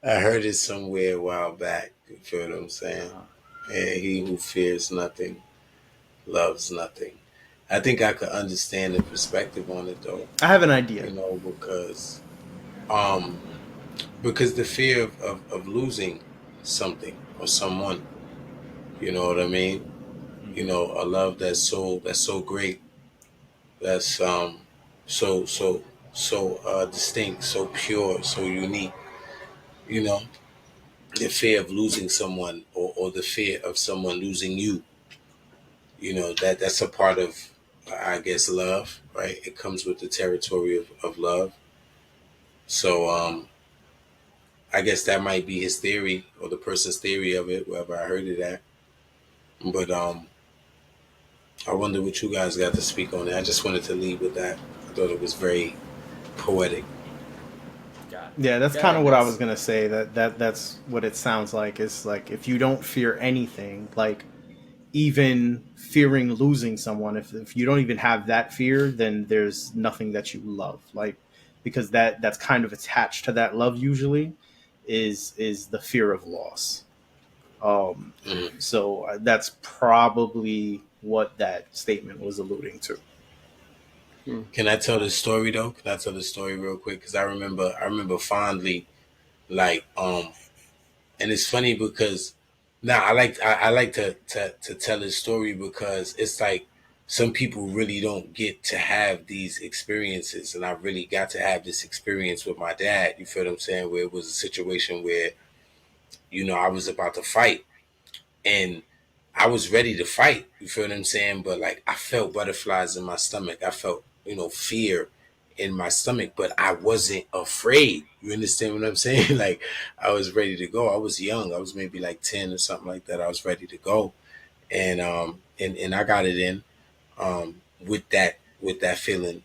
I heard it somewhere a while back. You feel what I'm saying? And he who fears nothing loves nothing. I think I could understand the perspective on it, though. I have an idea. You know, because the fear of losing something or someone. You know what I mean? You know, a love that's so great, that's so distinct, so pure, so unique. You know, the fear of losing someone or the fear of someone losing you. You know, that's a part of, I guess, love, right? It comes with the territory of love. So I guess that might be his theory or the person's theory of it, wherever I heard it at. But I wonder what you guys got to speak on it. I just wanted to leave with that. I thought it was very poetic. Yeah, that's kind of what I was gonna say. That's what it sounds like. It's like if you don't fear anything, like even fearing losing someone, if you don't even have that fear, then there's nothing that you love. Like because that's kind of attached to that love usually is the fear of loss. So that's probably what that statement was alluding to. Can I tell the story though? Can I tell the story real quick? Because I remember fondly, like and it's funny because now I like to tell this story because it's like some people really don't get to have these experiences, and I really got to have this experience with my dad. You feel what I'm saying? Where it was a situation where, I was about to fight, and I was ready to fight. You feel what I'm saying? But like, I felt butterflies in my stomach. I felt, fear in my stomach, but I wasn't afraid. You understand what I'm saying? Like, I was ready to go. I was young. I was maybe like 10 or something like that. I was ready to go, and I got it in, with that feeling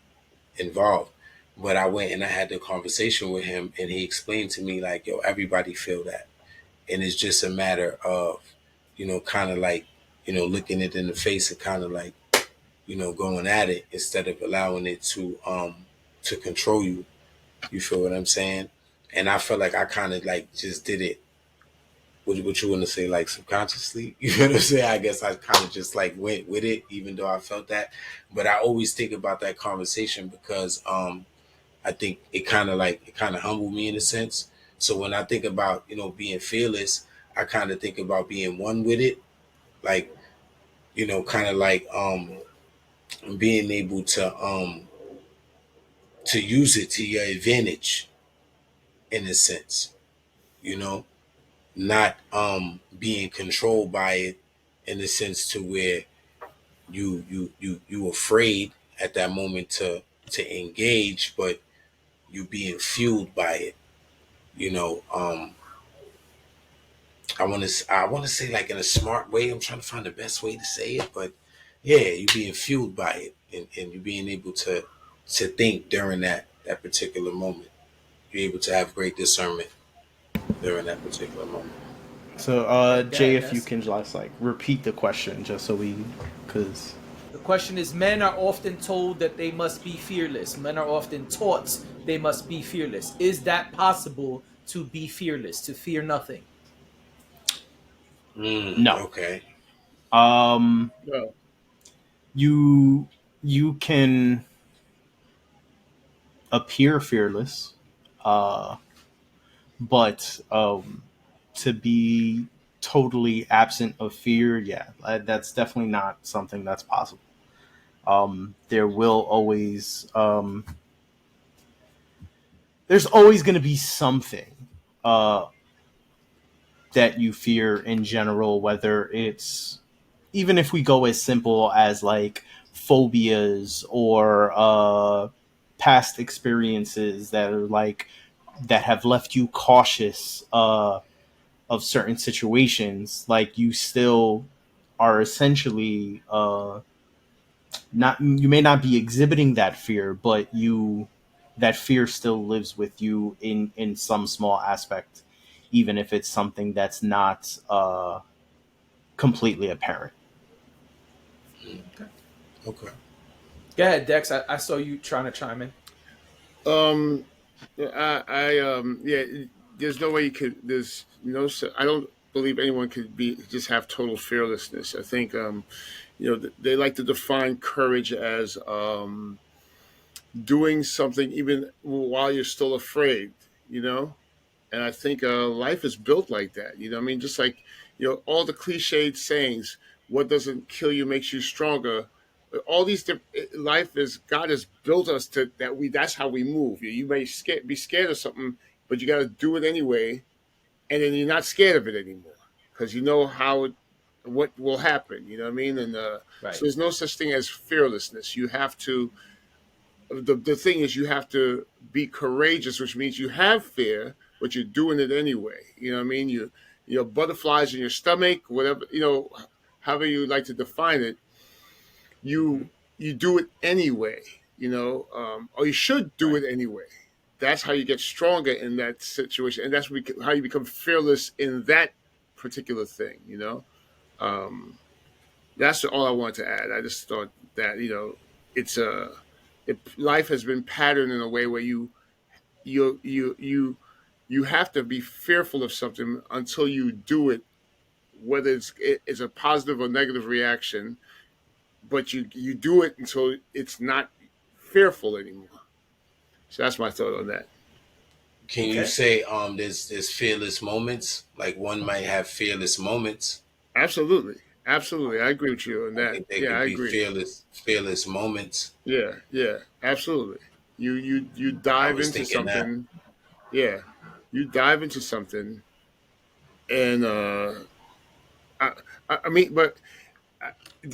involved. But I went and I had the conversation with him, and he explained to me like, yo, everybody feel that, and it's just a matter of, kind of like, looking it in the face and kind of like, going at it instead of allowing it to control you. You feel what I'm saying? And I felt like I kind of like just did it. What you want to say, like subconsciously? You know what I'm saying? I guess I kind of just like went with it, even though I felt that. But I always think about that conversation because I think it kind of humbled me in a sense. So when I think about being fearless, I kind of think about being one with it, like kind of like being able to use it to your advantage in a sense, you know, not being controlled by it in the sense to where you afraid at that moment to engage, but you being fueled by it. You know, I want to say like in a smart way. I'm trying to find the best way to say it, but yeah, you being fueled by it, and you being able to think during that particular moment. You're able to have great discernment during that particular moment. So, Go Jay, ahead, if you Ness. can just like repeat the question, just so we, because The question is, men are often told that they must be fearless. Men are often taught they must be fearless. Is that possible to be fearless, to fear nothing? no, Okay. um, No. you can appear fearless, uh, but to be totally absent of fear, yeah, that's definitely not something that's possible. There will always there's always going to be something uh, that you fear in general, whether it's, even if we go as simple as like phobias or past experiences that are like that have left you cautious of certain situations, like you still are essentially not, you may not be exhibiting that fear, but you, that fear still lives with you in some small aspect, even if it's something that's not completely apparent. Okay. Okay. Go ahead, Dex. I saw you trying to chime in. Um, yeah. There's no way you could. There's no. I don't believe anyone could be just have total fearlessness. I think they like to define courage as doing something even while you're still afraid. You know, and I think life is built like that. You know, what I mean, just like all the cliched sayings, "What doesn't kill you makes you stronger." All these life is God has built us to that we. That's how we move. You may be scared of something, but you got to do it anyway, and then you're not scared of it anymore because you know what will happen. You know what I mean? And so Right. there's no such thing as fearlessness. You have to. The thing is, you have to be courageous, which means you have fear, but you're doing it anyway. You know what I mean? Butterflies in your stomach, whatever, however you like to define it, you you do it anyway, or you should do Right. it anyway. That's how you get stronger in that situation, and that's how you become fearless in that particular thing. Um, that's all I wanted to add. I just thought that it's life has been patterned in a way where you you you you have to be fearful of something until you do it, whether it's a positive or negative reaction, but you do it until it's not fearful anymore. So that's my thought on that. Can you Okay. say there's fearless moments? Like one might have fearless moments. Absolutely. Absolutely, I agree with you on I that. think they Yeah, could I be agree. fearless moments. Yeah, absolutely. You I dive was into thinking that. something. Yeah, you dive into something, and I, I mean, but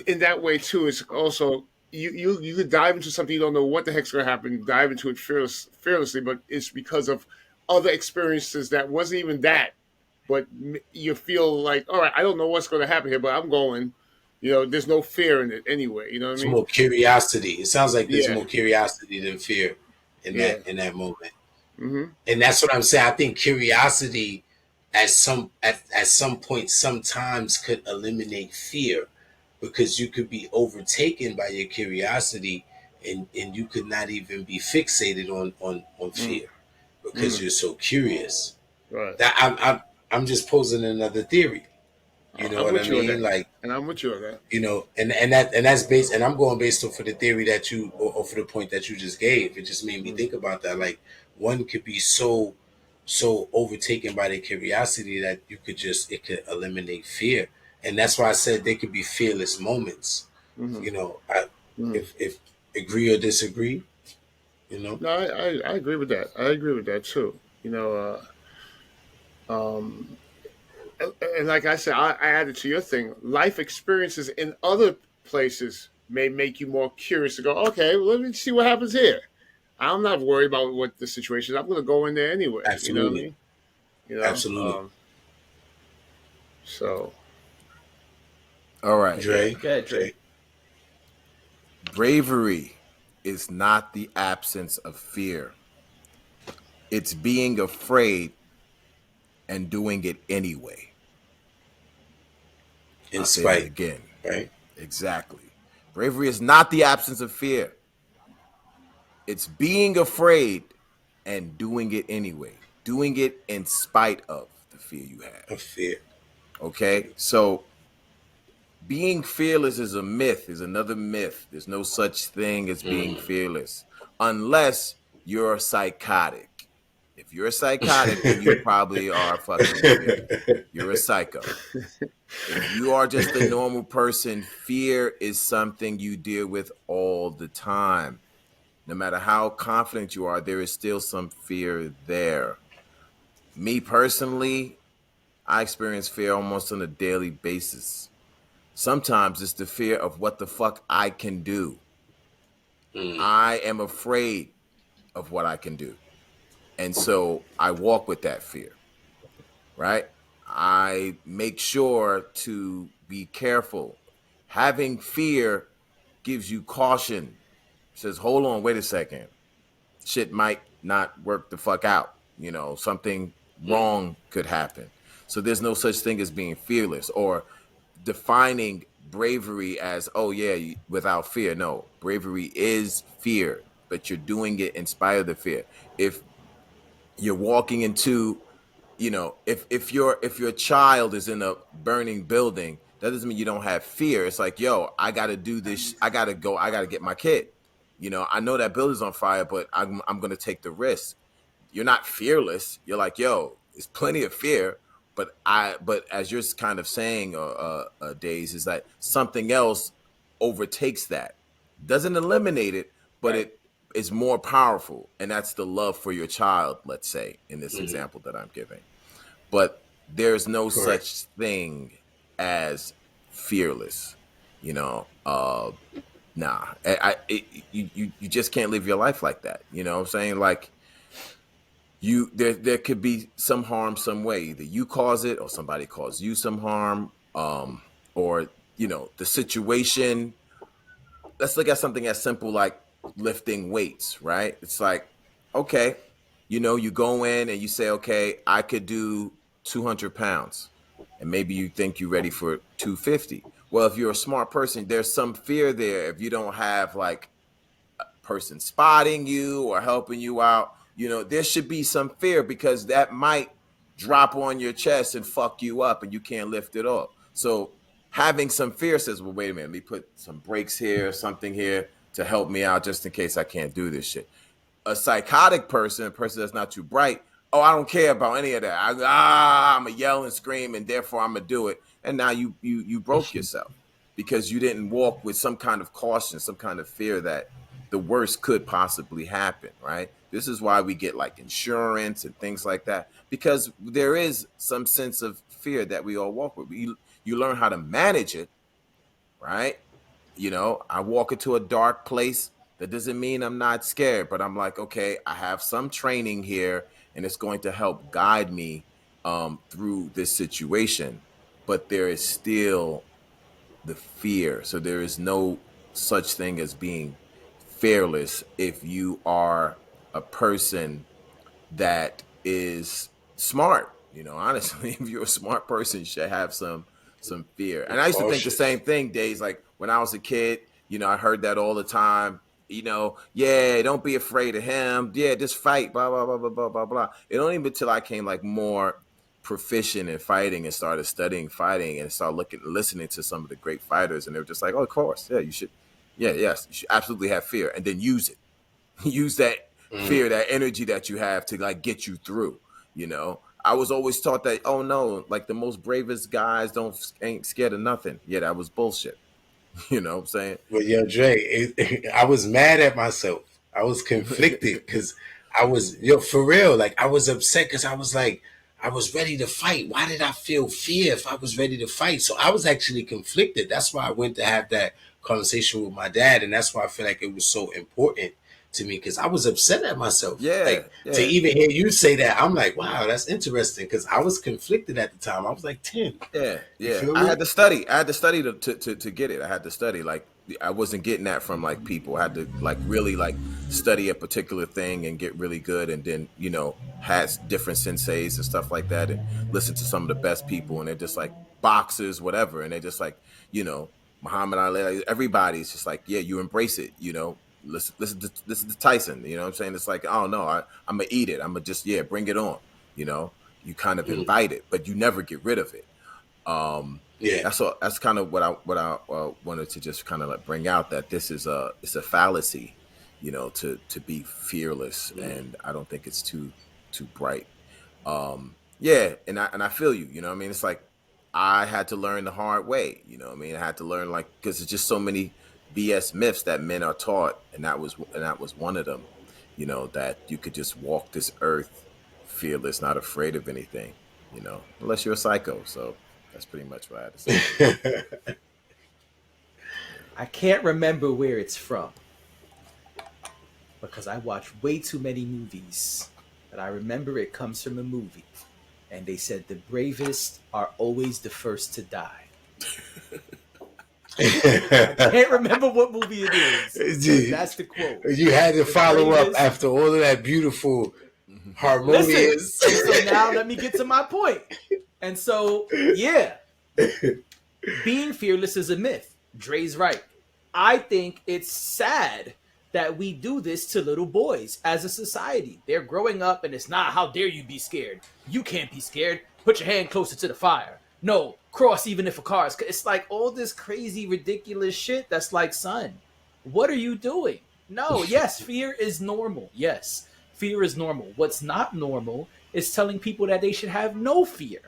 in that way too, it's also you could dive into something you don't know what the heck's going to happen. Dive into it fearlessly, but it's because of other experiences that wasn't even that. But you feel like, all right, I don't know what's going to happen here, but I'm going. You know, there's no fear in it anyway. You know what I It's mean? more curiosity. It sounds like there's Yeah, more curiosity than fear yeah. in that moment. Hmm. And that's what I'm saying. I think curiosity at some point sometimes could eliminate fear because you could be overtaken by your curiosity and you could not even be fixated on Mm, fear because mm, you're so curious. right. That I'm just posing another theory. You know I'm what I with you on mean? that, Like, and I'm with you on that. and that's based, and I'm going based off for the theory that you or for the point that you just gave. It just made me Mm, think about that. Like, one could be so overtaken by their curiosity that it could eliminate fear, and that's why I said they could be fearless moments. mm, You know, mm. if agree or disagree, you know. No, I agree with that. I agree with that too. You know, um, and like I said, I added to your thing. Life experiences in other places may make you more curious to go. Okay, well, let me see what happens here. I'm not worried about what the situation is. I'm going to go in there anyway. You know what I Absolutely, mean? You know. absolutely. So All right. yeah. Dre, Go ahead, Dre. Bravery is not the absence of fear. It's being afraid and doing it anyway. in I'll say that spite, again. right? Exactly. Bravery is not the absence of fear. It's being afraid and doing it anyway. Doing it in spite of the fear you have. Of fear. Okay? So being fearless is a myth, is another myth. There's no such thing as being Mm. fearless unless you're psychotic. If you're a psychotic, then you probably are fucking fearless. You're a psycho. If you are just a normal person, fear is something you deal with all the time. No matter how confident you are, there is still some fear there. Me personally, I experience fear almost on a daily basis. Sometimes it's the fear of what the fuck I can do. Mm. I am afraid of what I can do. And so I walk with that fear, right? I make sure to be careful. Having fear gives you caution. Says, hold on, wait a second. Shit might not work the fuck out. You know, something Mm. wrong could happen. So there's no such thing as being fearless or defining bravery as, oh yeah, without fear. No, bravery is fear, but you're doing it in spite of the fear. If you're walking into, you know, if your child is in a burning building, that doesn't mean you don't have fear. It's like, yo, I got to do this. I got to go. I got to get my kid. You know, I know that building's on fire, but I'm going to take the risk. You're not fearless. You're like, yo, there's plenty of fear, but as you're kind of saying, Days, is that something else overtakes that. Doesn't eliminate it, but Right. it is more powerful, and that's the love for your child. Let's say in this Mm-hmm. example that I'm giving, but there's no Correct. such thing as fearless. You know, nah, you just can't live your life like that. You know what I'm saying? Like, there could be some harm some way. Either you cause it or somebody caused you some harm, or you know, the situation. Let's look at something as simple like lifting weights, right? It's like, okay, you know, you go in and you say, okay, I could do 200 pounds, and maybe you think you're ready for 250. Well, if you're a smart person, there's some fear there. If you don't have like person spotting you or helping you out, you know, there should be some fear because that might drop on your chest and fuck you up and you can't lift it off. So having some fear says, well, wait a minute, let me put some brakes here, something here to help me out just in case I can't do this shit. A psychotic person, a person that's not too bright, oh, I don't care about any of that. I'm gonna yell and scream, and therefore I'm gonna do it. And now you broke yourself because you didn't walk with some kind of caution, some kind of fear that the worst could possibly happen. Right. This is why we get like insurance and things like that, because there is some sense of fear that we all walk with. You learn how to manage it, right? I walk into a dark place. That doesn't mean I'm not scared, but I'm like, okay, I have some training here, and it's going to help guide me through this situation. But there is still the fear. So there is no such thing as being fearless if you are a person that is smart. Honestly, if you're a smart person, you should have some fear. And I used to think the same thing, days like when I was a kid. I heard that all the time. Yeah, don't be afraid of him. Yeah, just fight. Blah blah blah blah blah blah blah. It only until I came like more proficient in fighting and started studying fighting and started listening to some of the great fighters, and they were just like, oh, of course, yeah, you should, yes, you should absolutely have fear, and then use it. Use that fear, that energy that you have to like get you through. I was always taught that, oh no, like the most bravest guys ain't scared of nothing. Yeah, that was bullshit. You know what I'm saying? But yo, Dre, I was mad at myself. I was conflicted because for real, like I was upset because I was like, I was ready to fight. Why did I feel fear if I was ready to fight? So I was actually conflicted. That's why I went to have that conversation with my dad, and that's why I feel like it was so important to me, because I was upset at myself. Yeah. To even hear you say that, I'm like, wow, that's interesting, because I was conflicted at the time. I was like 10. Yeah. I had to study. To get it. I had to study. Like I wasn't getting that from like people. I had to like really like study a particular thing and get really good, and then had different senseis and stuff like that, and listen to some of the best people, and they're just like boxers, whatever, and they're just like Muhammad Ali. Everybody's just like, yeah, you embrace it. Listen to Tyson. You know what I'm saying? It's like, oh no, I'm gonna eat it. I'm gonna just bring it on. You kind of invite it, but you never get rid of it. That's kind of what I wanted to just kind of like bring out, that this is it's a fallacy, to be fearless, and I don't think it's too bright. And I feel you. You know what I mean? It's like I had to learn the hard way. You know what I mean? I had to learn, like, because it's just so many BS myths that men are taught, and that was one of them. That you could just walk this earth fearless, not afraid of anything. Unless you're a psycho. So that's pretty much what I had to say. I can't remember where it's from because I watch way too many movies, but I remember it comes from a movie, and they said the bravest are always the first to die. I can't remember what movie it is. That's the quote. You had to follow up after all of that beautiful, harmonious. Listen, so now let me get to my point. And so, being fearless is a myth. Dre's right. I think it's sad that we do this to little boys as a society. They're growing up, and it's not, how dare you be scared? You can't be scared. Put your hand closer to the fire. No, cross even if a car is... It's like all this crazy, ridiculous shit that's like, son, what are you doing? No, yes, fear is normal. Yes, fear is normal. What's not normal is telling people that they should have no fear.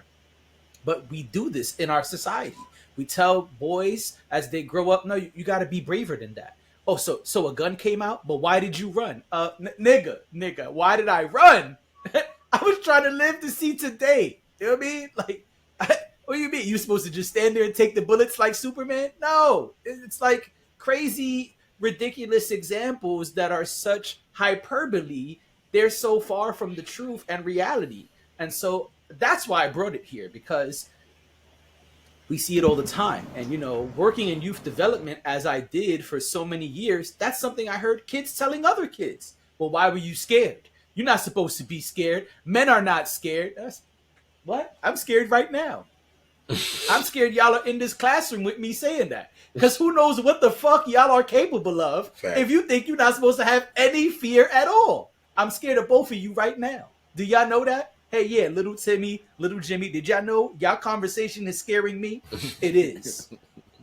But we do this in our society. We tell boys as they grow up, no, you got to be braver than that. Oh, so a gun came out, but why did you run? Nigga, why did I run? I was trying to live to see today. You know what I mean? Like, what do you mean? You supposed to just stand there and take the bullets like Superman? No, it's like crazy, ridiculous examples that are such hyperbole. They're so far from the truth and reality. And so that's why I brought it here, because we see it all the time. And, working in youth development as I did for so many years, that's something I heard kids telling other kids. Well, why were you scared? You're not supposed to be scared. Men are not scared. What? I'm scared right now. I'm scared y'all are in this classroom with me saying that. Because who knows what the fuck y'all are capable of if you think you're not supposed to have any fear at all. I'm scared of both of you right now. Do y'all know that? Hey, yeah, little Timmy, little Jimmy, did y'all know y'all conversation is scaring me? It is.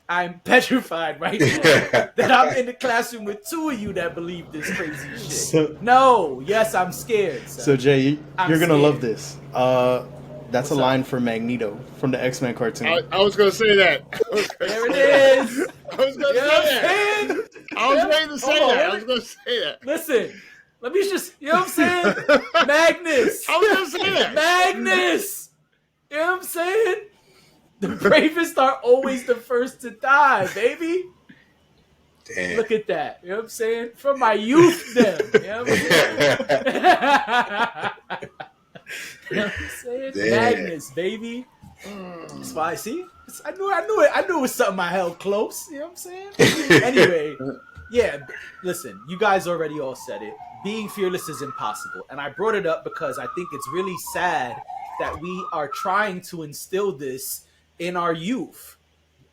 I'm petrified right now that I'm in the classroom with two of you that believe this crazy shit. No, yes, I'm scared. Son. So Jay, I'm you're gonna scared. love this. That's What's a line up? for Magneto from the X-Men cartoon. I was going to say that. There it is. I was going to You know what say I'm that. saying? I was ready to say Hold on, that. I let was me- going to say that. Listen, let me just, you know what I'm saying? Magnus. I was going to say that. Magnus. You know what I'm saying? The bravest are always the first to die, baby. Damn. Look at that. You know what I'm saying? From my youth, them. You know what I'm saying? You know what I'm saying? Damn. Magnus, baby. That's why I see. I knew it. I knew it was something I held close. You know what I'm saying? Anyway, yeah. Listen, you guys already all said it. Being fearless is impossible, and I brought it up because I think it's really sad that we are trying to instill this in our youth.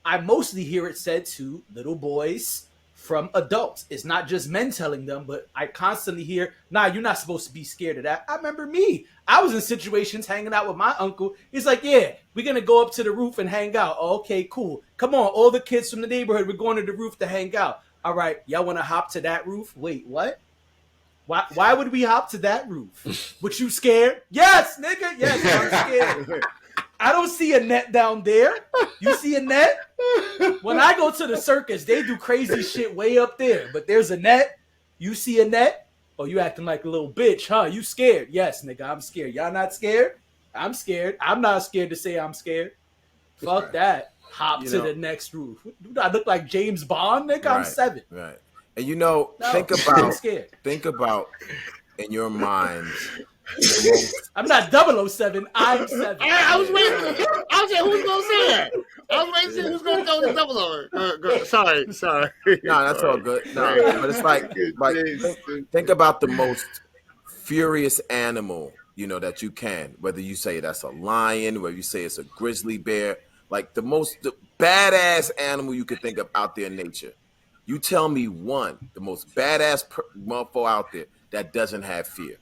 I mostly hear it said to little boys from adults. It's not just men telling them, but I constantly hear, nah, you're not supposed to be scared of that. I remember me. I was in situations hanging out with my uncle. He's like, yeah, we're going to go up to the roof and hang out. Oh, okay, cool. Come on, all the kids from the neighborhood, we're going to the roof to hang out. All right, y'all want to hop to that roof? Wait, what? Why would we hop to that roof? Would you scared? Yes, nigga. Yes, I'm scared. I don't see a net down there. You see a net? When I go to the circus, they do crazy shit way up there. But there's a net. You see a net? Oh, you acting like a little bitch, huh? You scared? Yes, nigga, I'm scared. Y'all not scared? I'm scared. I'm not scared to say I'm scared. Fuck that. Hop to the next roof. Do I look like James Bond, nigga? I'm 7. Right. And you know, No, think I'm scared. about in your mind. I'm not 007. I'm 7. I was waiting. I was saying, who's going to say that? I was waiting to see who's going to throw the double over. Sorry. No, that's all good. No, but it's like think about the most furious animal, you know, that you can. Whether you say that's a lion, whether you say it's a grizzly bear, like the badass animal you could think of out there in nature. You tell me one, the most badass motherfucker out there that doesn't have fear.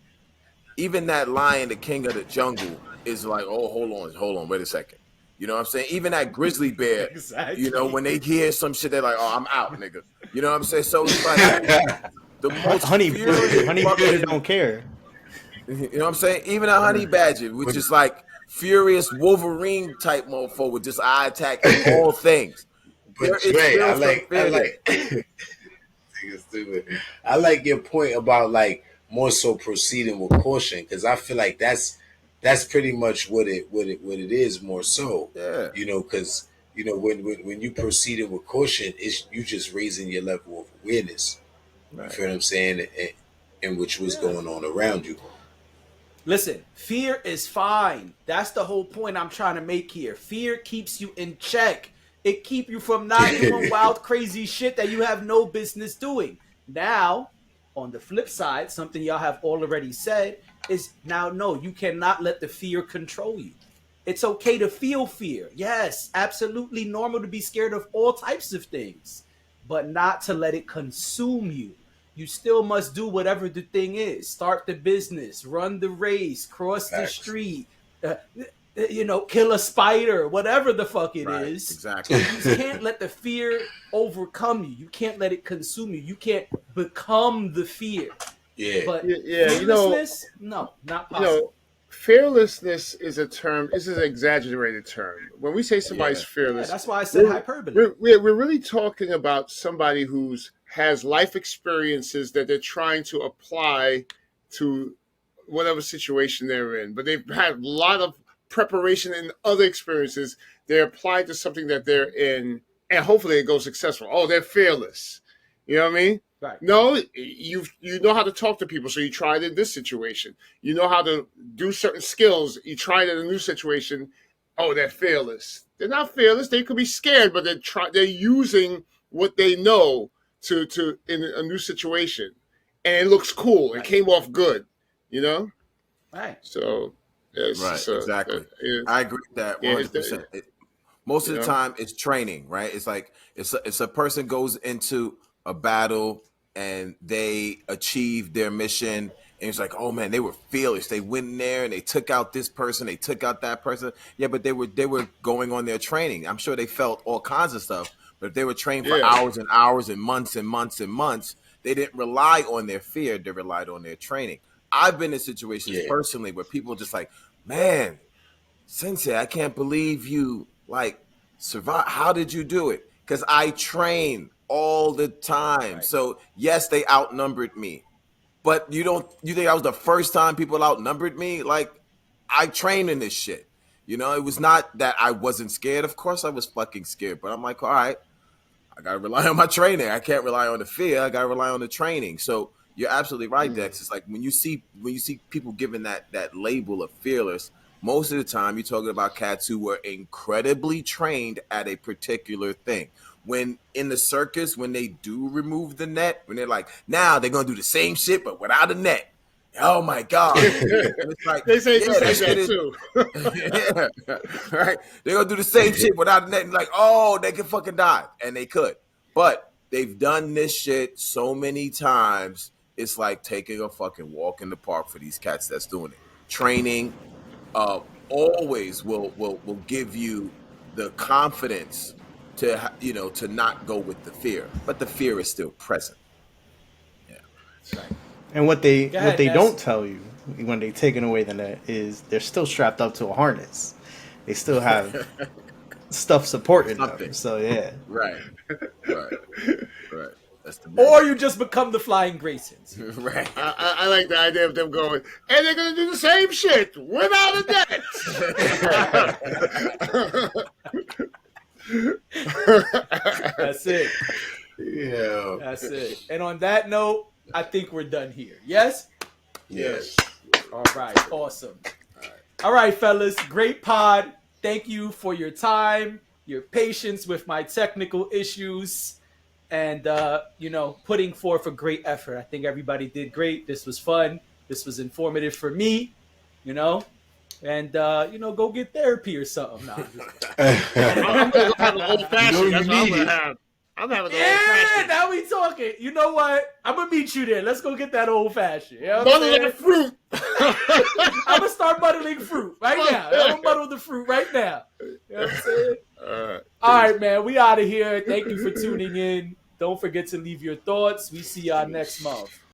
Even that lion, the king of the jungle, is like, oh, hold on, wait a second. You know what I'm saying? Even that grizzly bear, Exactly. you know, when they hear some shit, they're like, oh, I'm out, nigga. You know what I'm saying? So it's like the most Honey furious badger fucking- don't care. You know what I'm saying? Even a honey badger, which is like furious Wolverine type motherfucker with just eye attack and all things. But Dre, I like your point about like more so proceeding with caution, because I feel like that's pretty much what it is more so. Yeah. You know, because you know when you proceeding with caution, it's you just raising your level of awareness. Right. You feel what I'm saying? And which was going on around you. Listen, fear is fine. That's the whole point I'm trying to make here. Fear keeps you in check. It keeps you from not doing wild, crazy shit that you have no business doing. Now, on the flip side, something y'all have already said is now, no, you cannot let the fear control you. It's okay to feel fear. Yes, absolutely normal to be scared of all types of things, but not to let it consume you. You still must do whatever the thing is. Start the business, run the race, cross the street, kill a spider, whatever the fuck it is. Exactly. You can't let the fear overcome you. You can't let it consume you. You can't become the fear. Yeah. But fearlessness, no, not possible. Fearlessness is a term. This is an exaggerated term. When we say somebody's fearless, that's why I said hyperbole. We're really talking about somebody who's has life experiences that they're trying to apply to whatever situation they're in. But they've had a lot of preparation and other experiences. They're applied to something that they're in, and hopefully it goes successful. Oh, they're fearless. You know what I mean? Right. No, you know how to talk to people, so you tried it in this situation. You know how to do certain skills. You tried it in a new situation. Oh, they're fearless. They're not fearless. They could be scared, but they're using what they know to in a new situation, and it looks cool. It came off good, you know. Right. So, Exactly. I agree with that 100%. Most of the time, it's training, right? It's like it's a person goes into a battle and they achieve their mission, and it's like, oh man, they were fearless. They went in there and they took out this person, they took out that person. Yeah, but they were going on their training. I'm sure they felt all kinds of stuff, but But if they were trained for Yeah. hours and hours and months and months and months, they didn't rely on their fear. They relied on their training. I've been in situations personally where people just like, man, Sensei, I can't believe you like survive. How did you do it? Because I train all the time. Right. So yes, they outnumbered me. But you think that was the first time people outnumbered me? Like, I trained in this shit. You know, it was not that I wasn't scared. Of course I was fucking scared. But I'm like, all right, I gotta rely on my training. I can't rely on the fear. I gotta rely on the training. So you're absolutely right, Dex. It's like when you see people given that label of fearless, most of the time you're talking about cats who were incredibly trained at a particular thing. When in the circus, when they do remove the net, when they're like, now they're gonna do the same shit but without a net. Oh my god! And it's like, They say yeah, that too. yeah, right. They're gonna do the same shit without a net. And like, oh, they can fucking die, and they could, but they've done this shit so many times. It's like taking a fucking walk in the park for these cats that's doing it. Training, always will give you the confidence to to not go with the fear, but the fear is still present. Yeah, That's right. And what they Go ahead, Ness. don't tell you when they taking away the net is they're still strapped up to a harness. They still have stuff supporting them. So yeah, right. That's the Or you just become the Flying Graysons. right. I like the idea of them going, and they're gonna do the same shit without a net. That's it. Yeah. That's it. And on that note, I think we're done here. Yes? Yes. All right. Awesome. All right, fellas. Great pod. Thank you for your time, your patience with my technical issues, and putting forth a great effort. I think everybody did great. This was fun. This was informative for me, and go get therapy or something. Nah, I'm gonna go have an old fashioned. That's what I'm gonna have. I'm having an old fashioned. Now we talking. You know what? I'm gonna meet you there. Let's go get that old fashioned. You know Muddling fruit. I'm gonna start muddling fruit right now. I'm gonna muddle the fruit right now. You know what I'm saying? All right, man. We out of here. Thank you for tuning in. Don't forget to leave your thoughts. We see y'all next month.